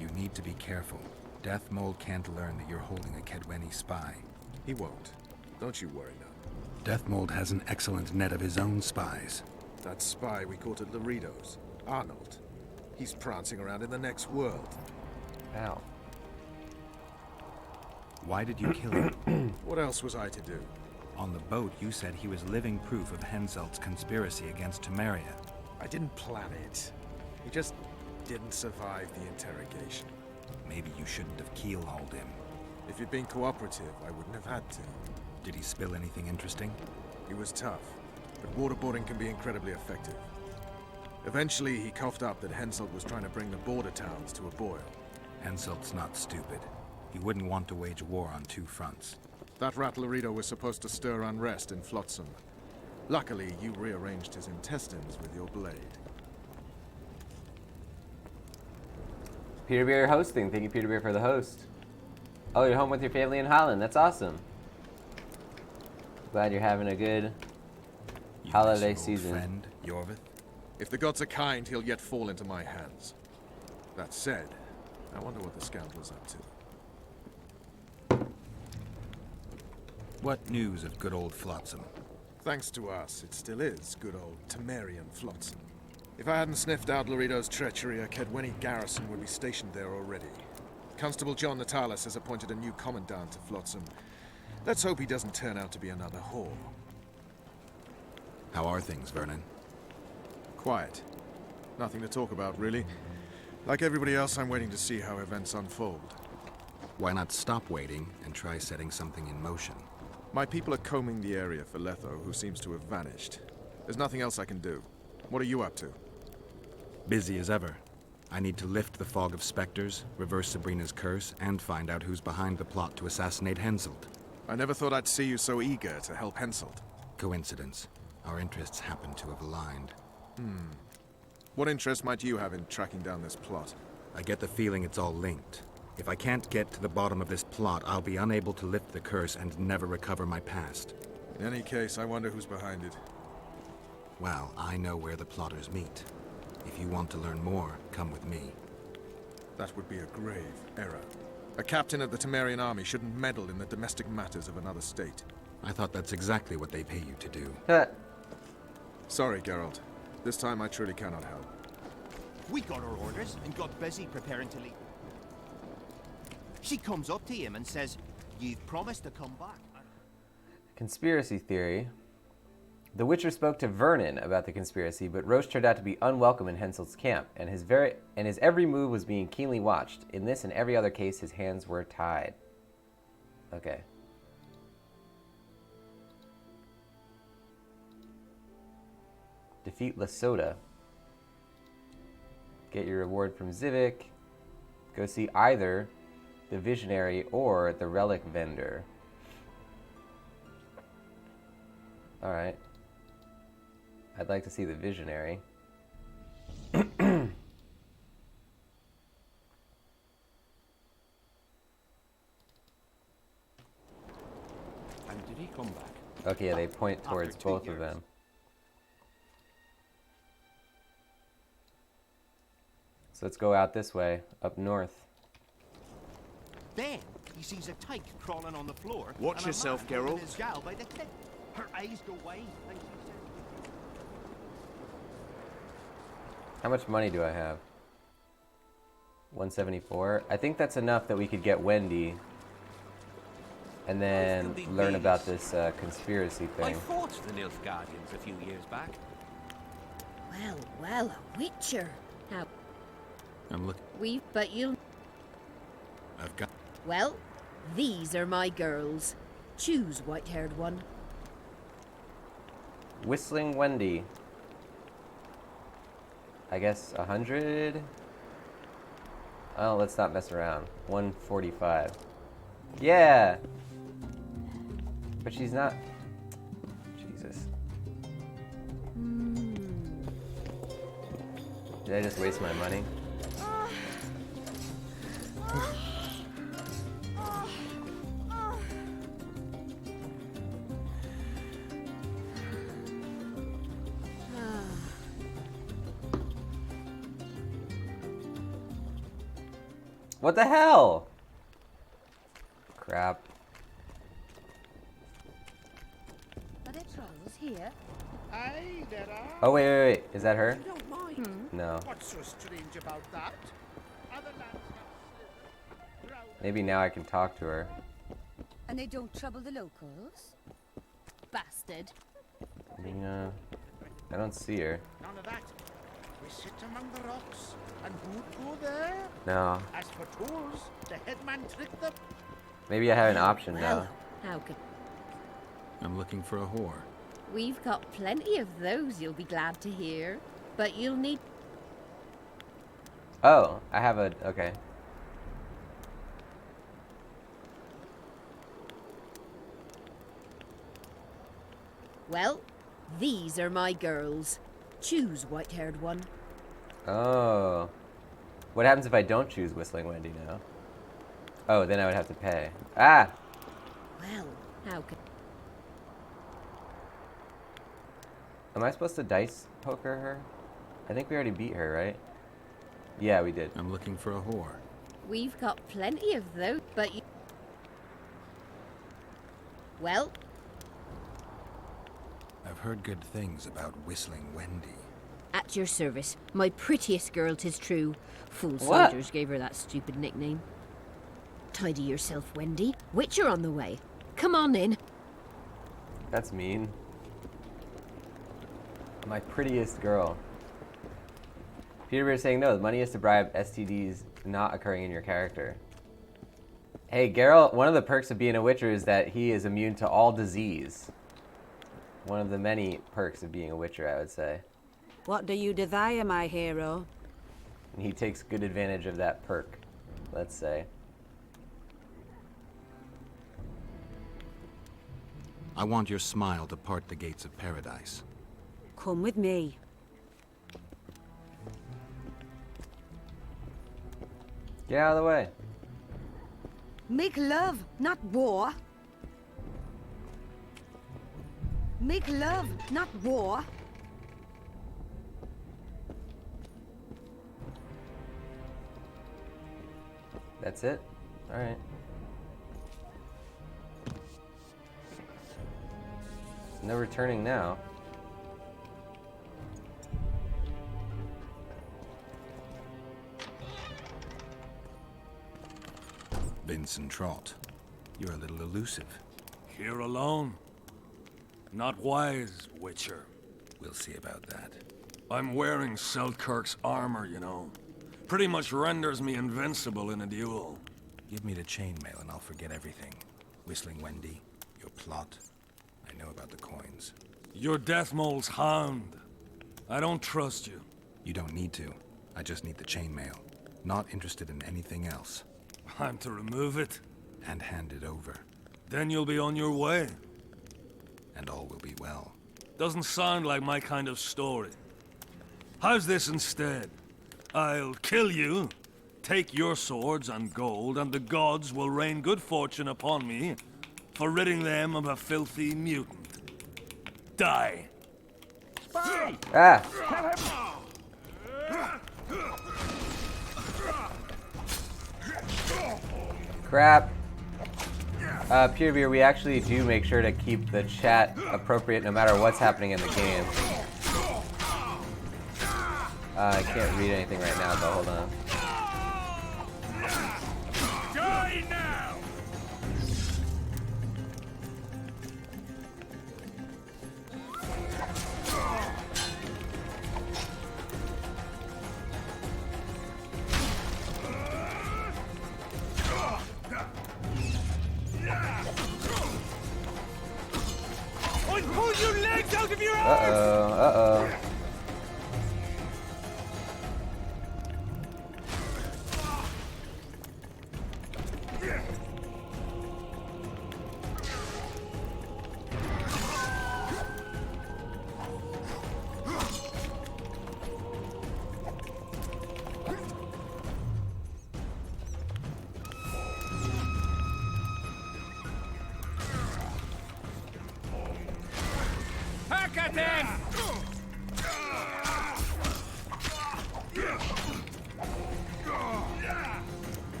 You need to be careful. Death Mold can't learn that you're holding a Kedweni spy. He won't. Don't you worry now. Death Mold has an excellent net of his own spies. That spy we caught at Laredo's, Arnold. He's prancing around in the next world. Ow. Why did you kill him? What else was I to do? On the boat, you said he was living proof of Henselt's conspiracy against Temeria. I didn't plan it. He just didn't survive the interrogation. Maybe you shouldn't have keel-hauled him. If he'd been cooperative, I wouldn't have had to. Did he spill anything interesting? He was tough, but waterboarding can be incredibly effective. Eventually, he coughed up that Henselt was trying to bring the border towns to a boil. Henselt's not stupid. He wouldn't want to wage war on 2 fronts. That rat Laredo was supposed to stir unrest in Flotsam. Luckily, you rearranged his intestines with your blade. Peter-Beer hosting. Thank you, Peter-Beer, for the host. Oh, you're home with your family in Holland. That's awesome. Glad you're having a good holiday season. Friend, Yorvith? If the gods are kind, he'll yet fall into my hands. That said, I wonder what the scoundrel's up to. What news of good old Flotsam? Thanks to us, it still is good old Temerian Flotsam. If I hadn't sniffed out Laredo's treachery, a Kedweni garrison would be stationed there already. Constable John Natalis has appointed a new commandant to Flotsam. Let's hope he doesn't turn out to be another whore. How are things, Vernon? Quiet. Nothing to talk about, really. Like everybody else, I'm waiting to see how events unfold. Why not stop waiting and try setting something in motion? My people are combing the area for Letho, who seems to have vanished. There's nothing else I can do. What are you up to? Busy as ever. I need to lift the fog of specters, reverse Sabrina's curse, and find out who's behind the plot to assassinate Henselt. I never thought I'd see you so eager to help Henselt. Coincidence. Our interests happen to have aligned. What interest might you have in tracking down this plot? I get the feeling it's all linked. If I can't get to the bottom of this plot, I'll be unable to lift the curse and never recover my past. In any case, I wonder who's behind it. Well, I know where the plotters meet. If you want to learn more, come with me. That would be a grave error. A captain of the Temerian army shouldn't meddle in the domestic matters of another state. I thought that's exactly what they pay you to do. Sorry, Geralt. This time I truly cannot help. We got our orders and got busy preparing to leave. She comes up to him and says, "You've promised to come back." Conspiracy theory. The Witcher spoke to Vernon about the conspiracy, but Roche turned out to be unwelcome in Henselt's camp, and his every move was being keenly watched. In this and every other case, his hands were tied. Okay. Defeat Lasota. Get your reward from Zivik. Go see either the Visionary or the Relic Vendor. Alright. I'd like to see the Visionary. And did he come back? Okay, yeah, they point towards both of them. So let's go out this way, up north. Then he sees a tyke crawling on the floor. Watch and yourself, a man holding Geralt. his gal by the cliff. Her eyes go wide. And she says, How much money do I have? 174. I think that's enough that we could get Wendy and then learn about this conspiracy I thing. fought the Nilfgaardians a few years back. Well, well, a witcher. How I'm looking. but you'll. I've got. Well, these are my girls. Choose, white-haired one. Whistling Wendy. I guess 100? Oh, let's not mess around. 145. Yeah! But she's not... Jesus. Did I just waste my money? What the hell? Crap. Are there trolls here? Aye, there are. Oh, wait. Is that her? You don't mind. No. What's so strange about that? Other lands have slithered, growled. Maybe now I can talk to her. And they don't trouble the locals? Bastard. Yeah. I don't see her. None of that. We sit among the rocks, and who'd go there? No. As for tools, the headman tricked them. Maybe I have an option Well, now. how could... I'm looking for a whore. We've got plenty of those, you'll be glad to hear. But you'll need... Oh, I have a... Okay. Well, these are my girls. Choose, white-haired one. Oh. What happens if I don't choose Whistling Wendy now? Oh, then I would have to pay. Ah! Well, how could... Am I supposed to dice poker her? I think we already beat her, right? Yeah, we did. I'm looking for a whore. We've got plenty of those, but you... Well, I've heard good things about Whistling Wendy. at your service. My prettiest girl, 'tis true. Fool What? soldiers gave her that stupid nickname. Tidy yourself, Wendy. Witcher on the way. Come on in. That's mean. My prettiest girl. Peterbeard saying no, the money is to bribe STDs not occurring in your character. Hey, Geralt, one of the perks of being a Witcher is that he is immune to all disease. One of the many perks of being a Witcher, I would say. What do you desire, my hero? And he takes good advantage of that perk, let's say. I want your smile to part the gates of paradise. Come with me. Get out of the way. Make love, not war. Make love, not war. That's it? Alright. No returning now. Vincent Trott, you're a little elusive. Here alone. Not wise, Witcher. We'll see about that. I'm wearing Selkirk's armor, you know. Pretty much renders me invincible in a duel. Give me the chainmail and I'll forget everything. Whistling Wendy, your plot. I know about the coins. You're Deathmole's hound. I don't trust you. You don't need to. I just need the chainmail. Not interested in anything else. I'm to remove it? And hand it over. Then you'll be on your way. And all will be well. Doesn't sound like my kind of story. How's this instead? I'll kill you, take your swords and gold, and the gods will rain good fortune upon me for ridding them of a filthy mutant. Die. Ah! Crap. Peerbeer, we actually do make sure to keep the chat appropriate no matter what's happening in the game. I can't read anything right now, but hold on. Die now! I'll pull your legs out of your arms! Uh-oh.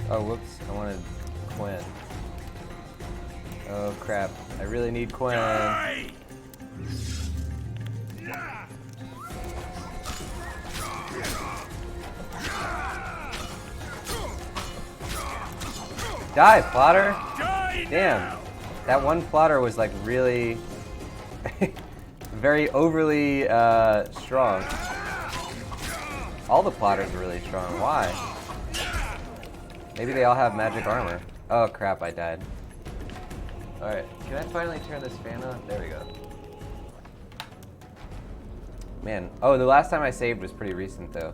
Oh, whoops. I wanted Quen. Oh, crap. I really need Quen. Die, plotter! Damn. That one plotter was like really... very overly strong. All the plotters are really strong. Why? Maybe they all have magic armor. Oh crap, I died. Alright, can I finally turn this fan on? There we go. Man, oh, the last time I saved was pretty recent though.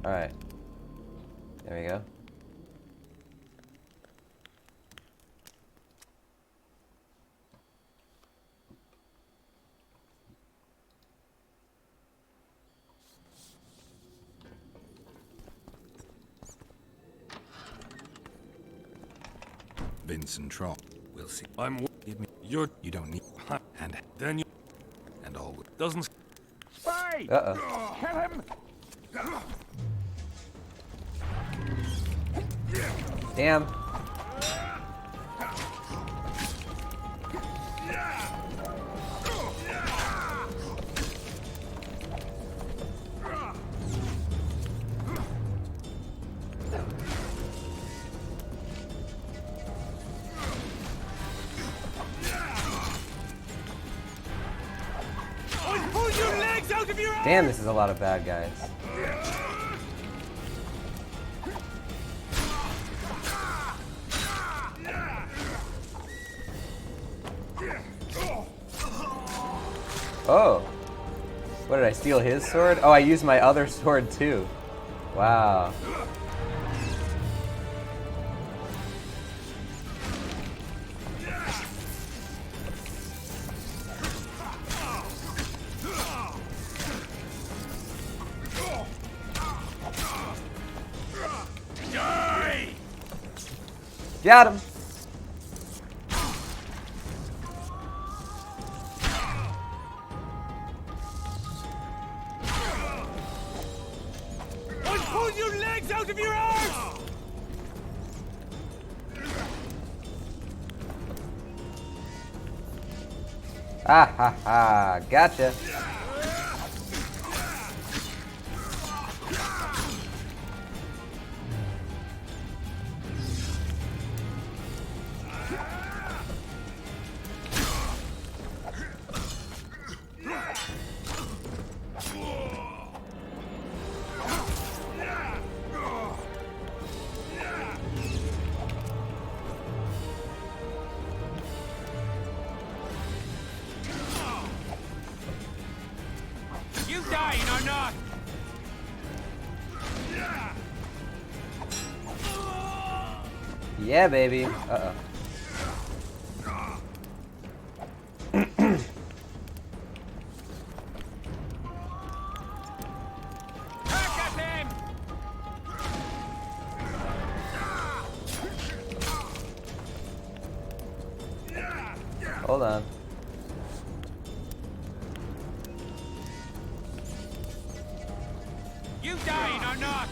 Alright. There we go. Vincent Trott. We'll see. Give me. You don't need. And then you. And all. Doesn't. Spy! Uh-oh. Kill him! Damn. Damn, this is a lot of bad guys. Oh. What, did I steal his sword? Oh, I used my other sword too. Wow. Got him. I'll pull your legs out of your arms! Ah ha ha, gotcha. Yeah, baby. Uh-oh. Hold on. You dying or not?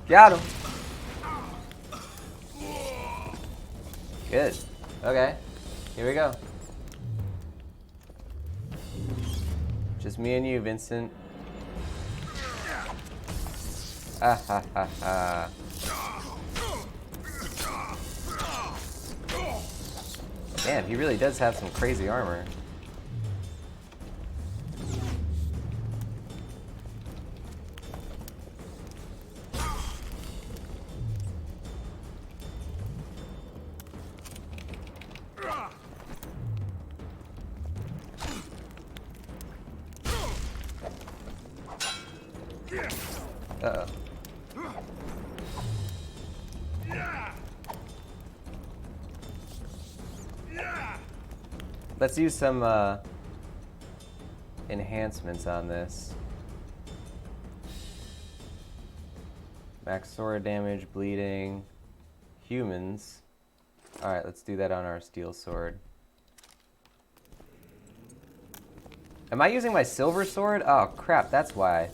Got him. Good. Okay. Here we go. Just me and you, Vincent. Ah ha ha ha. Damn, he really does have some crazy armor. Uh-oh. Let's use some enhancements on this. Max sword damage, bleeding, humans. Alright, let's do that on our steel sword. Am I using my silver sword? Oh crap, that's why.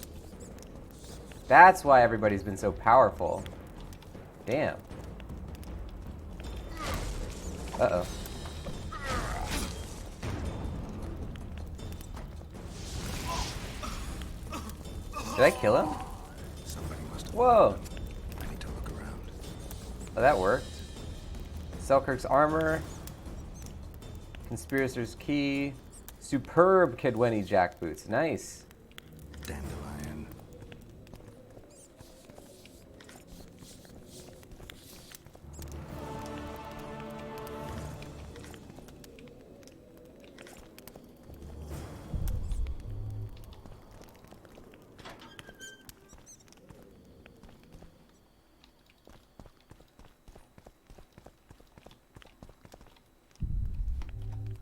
That's why everybody's been so powerful. Damn. Uh-oh. Did I kill him? Whoa. I need to look around. Oh, that worked. Selkirk's armor. Conspirator's key. Superb Kedweni jackboots. Nice. Dandelion.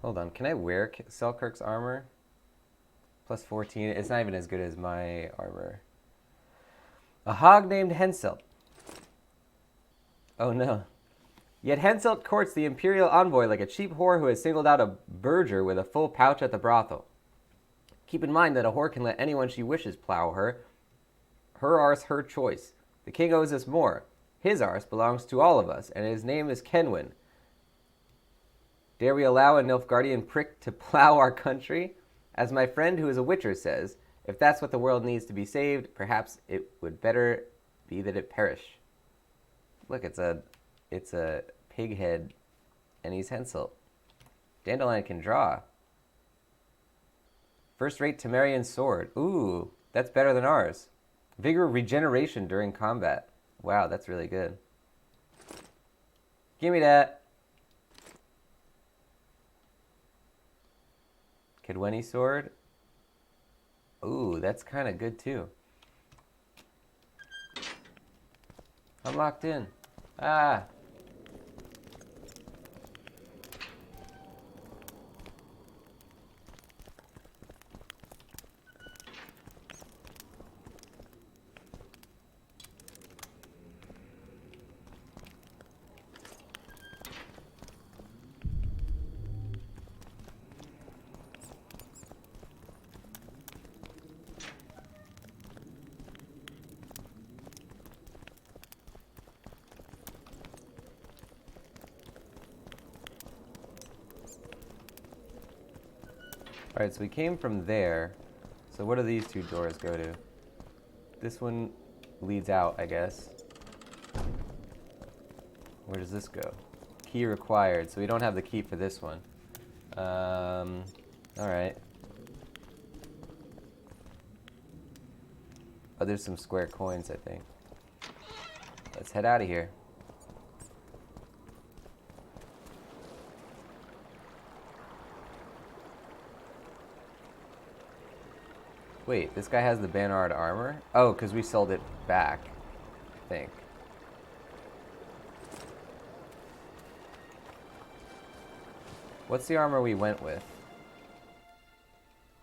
Hold on, can I wear Selkirk's armor? Plus 14, it's not even as good as my armor. A hog named Henselt. Oh no. Yet Henselt courts the imperial envoy like a cheap whore who has singled out a burgher with a full pouch at the brothel. Keep in mind that a whore can let anyone she wishes plow her. Her arse, her choice. The king owes us more. His arse belongs to all of us, and his name is Kenwyn. Dare we allow a Nilfgaardian prick to plow our country? As my friend who is a witcher says, if that's what the world needs to be saved, perhaps it would better be that it perish. Look, it's a pig head, and he's Henselt. Dandelion can draw. First-rate Temerian sword. Ooh, that's better than ours. Vigor regeneration during combat. Wow, that's really good. Give me that. Kedweni sword. Ooh, that's kind of good too. I'm locked in. Ah. Alright, so we came from there. So what do these two doors go to? This one leads out, I guess. Where does this go? Key required, so we don't have the key for this one. Alright. Oh, there's some square coins, I think. Let's head out of here. Wait, this guy has the Banard armor? Oh, because we sold it back, I think. What's the armor we went with?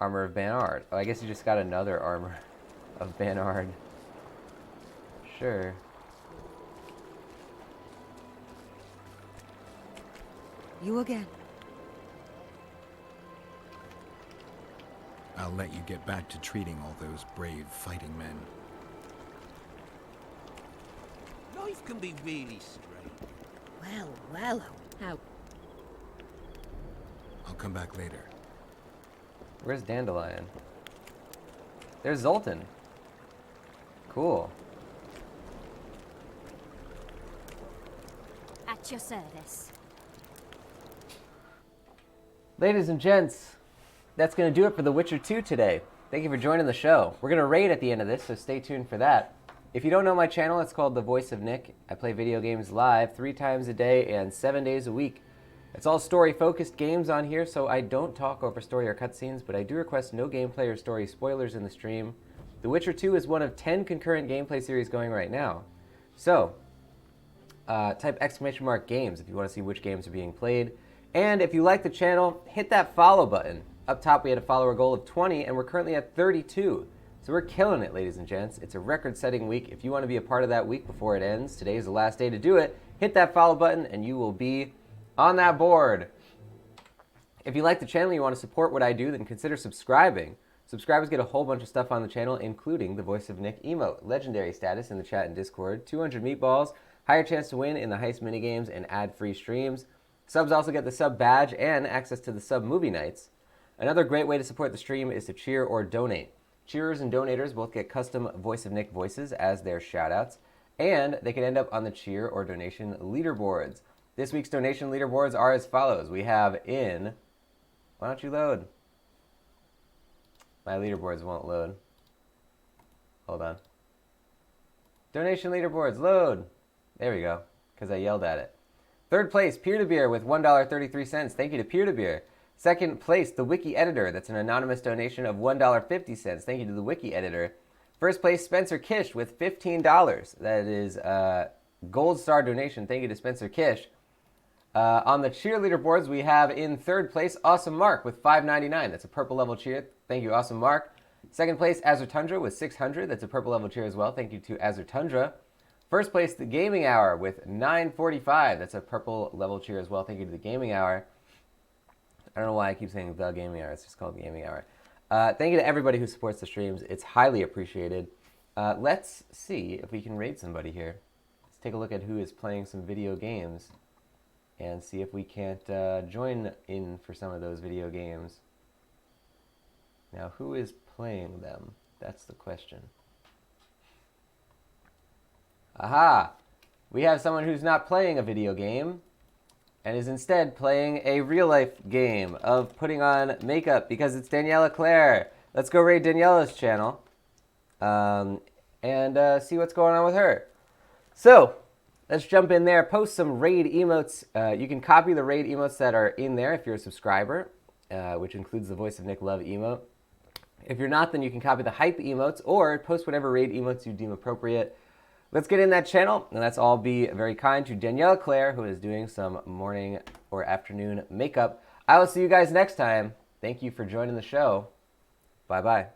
Armor of Banard. Oh, I guess you just got another armor of Banard. Sure. You again. I'll let you get back to treating all those brave fighting men. Life can be really strange. Well, well, how? I'll come back later. Where's Dandelion? There's Zoltan. Cool. At your service. Ladies and gents, that's going to do it for The Witcher 2 today. Thank you for joining the show. We're going to raid at the end of this, so stay tuned for that. If you don't know my channel, it's called The Voice of Nick. I play video games live 3 times a day and 7 days a week. It's all story-focused games on here, so I don't talk over story or cutscenes, but I do request no gameplay or story spoilers in the stream. The Witcher 2 is one of 10 concurrent gameplay series going right now. So, type !games if you want to see which games are being played. And if you like the channel, hit that follow button. Up top, we had a follower goal of 20, and we're currently at 32. So we're killing it, ladies and gents. It's a record-setting week. If you want to be a part of that week before it ends, today is the last day to do it. Hit that follow button, and you will be on that board. If you like the channel and you want to support what I do, then consider subscribing. Subscribers get a whole bunch of stuff on the channel, including the Voice of Nick emote, legendary status in the chat and Discord, 200 meatballs, higher chance to win in the heist minigames, and ad-free streams. Subs also get the sub badge and access to the sub movie nights. Another great way to support the stream is to cheer or donate. Cheerers and donators both get custom Voice of Nick voices as their shoutouts, and they can end up on the cheer or donation leaderboards. This week's donation leaderboards are as follows. We have in... Why don't you load? My leaderboards won't load. Hold on. Donation leaderboards, load! There we go, because I yelled at it. Third place, Peer-to-Beer with $1.33. Thank you to Peer-to-Beer. Second place, The Wiki Editor. That's an anonymous donation of $1.50. Thank you to The Wiki Editor. First place, Spencer Kish with $15. That is a gold star donation. Thank you to Spencer Kish. On the cheerleader boards, we have in third place, Awesome Mark with $5.99. That's a purple level cheer. Thank you, Awesome Mark. Second place, Azure Tundra with $600. That's a purple level cheer as well. Thank you to Azure Tundra. First place, The Gaming Hour with $9.45. That's a purple level cheer as well. Thank you to The Gaming Hour. I don't know why I keep saying The Gaming Hour. It's just called The Gaming Hour. Thank you to everybody who supports the streams. It's highly appreciated. Let's see if we can raid somebody here. Let's take a look at who is playing some video games and see if we can't join in for some of those video games. Now, who is playing them? That's the question. Aha! We have someone who's not playing a video game and is instead playing a real-life game of putting on makeup because it's Daniela Claire. Let's go raid Daniela's channel and see what's going on with her. So, let's jump in there, post some raid emotes. You can copy the raid emotes that are in there if you're a subscriber, which includes the Voice of Nick Love emote. If you're not, then you can copy the hype emotes or post whatever raid emotes you deem appropriate. Let's get in that channel, and let's all be very kind to Daniela Claire, who is doing some morning or afternoon makeup. I will see you guys next time. Thank you for joining the show. Bye-bye.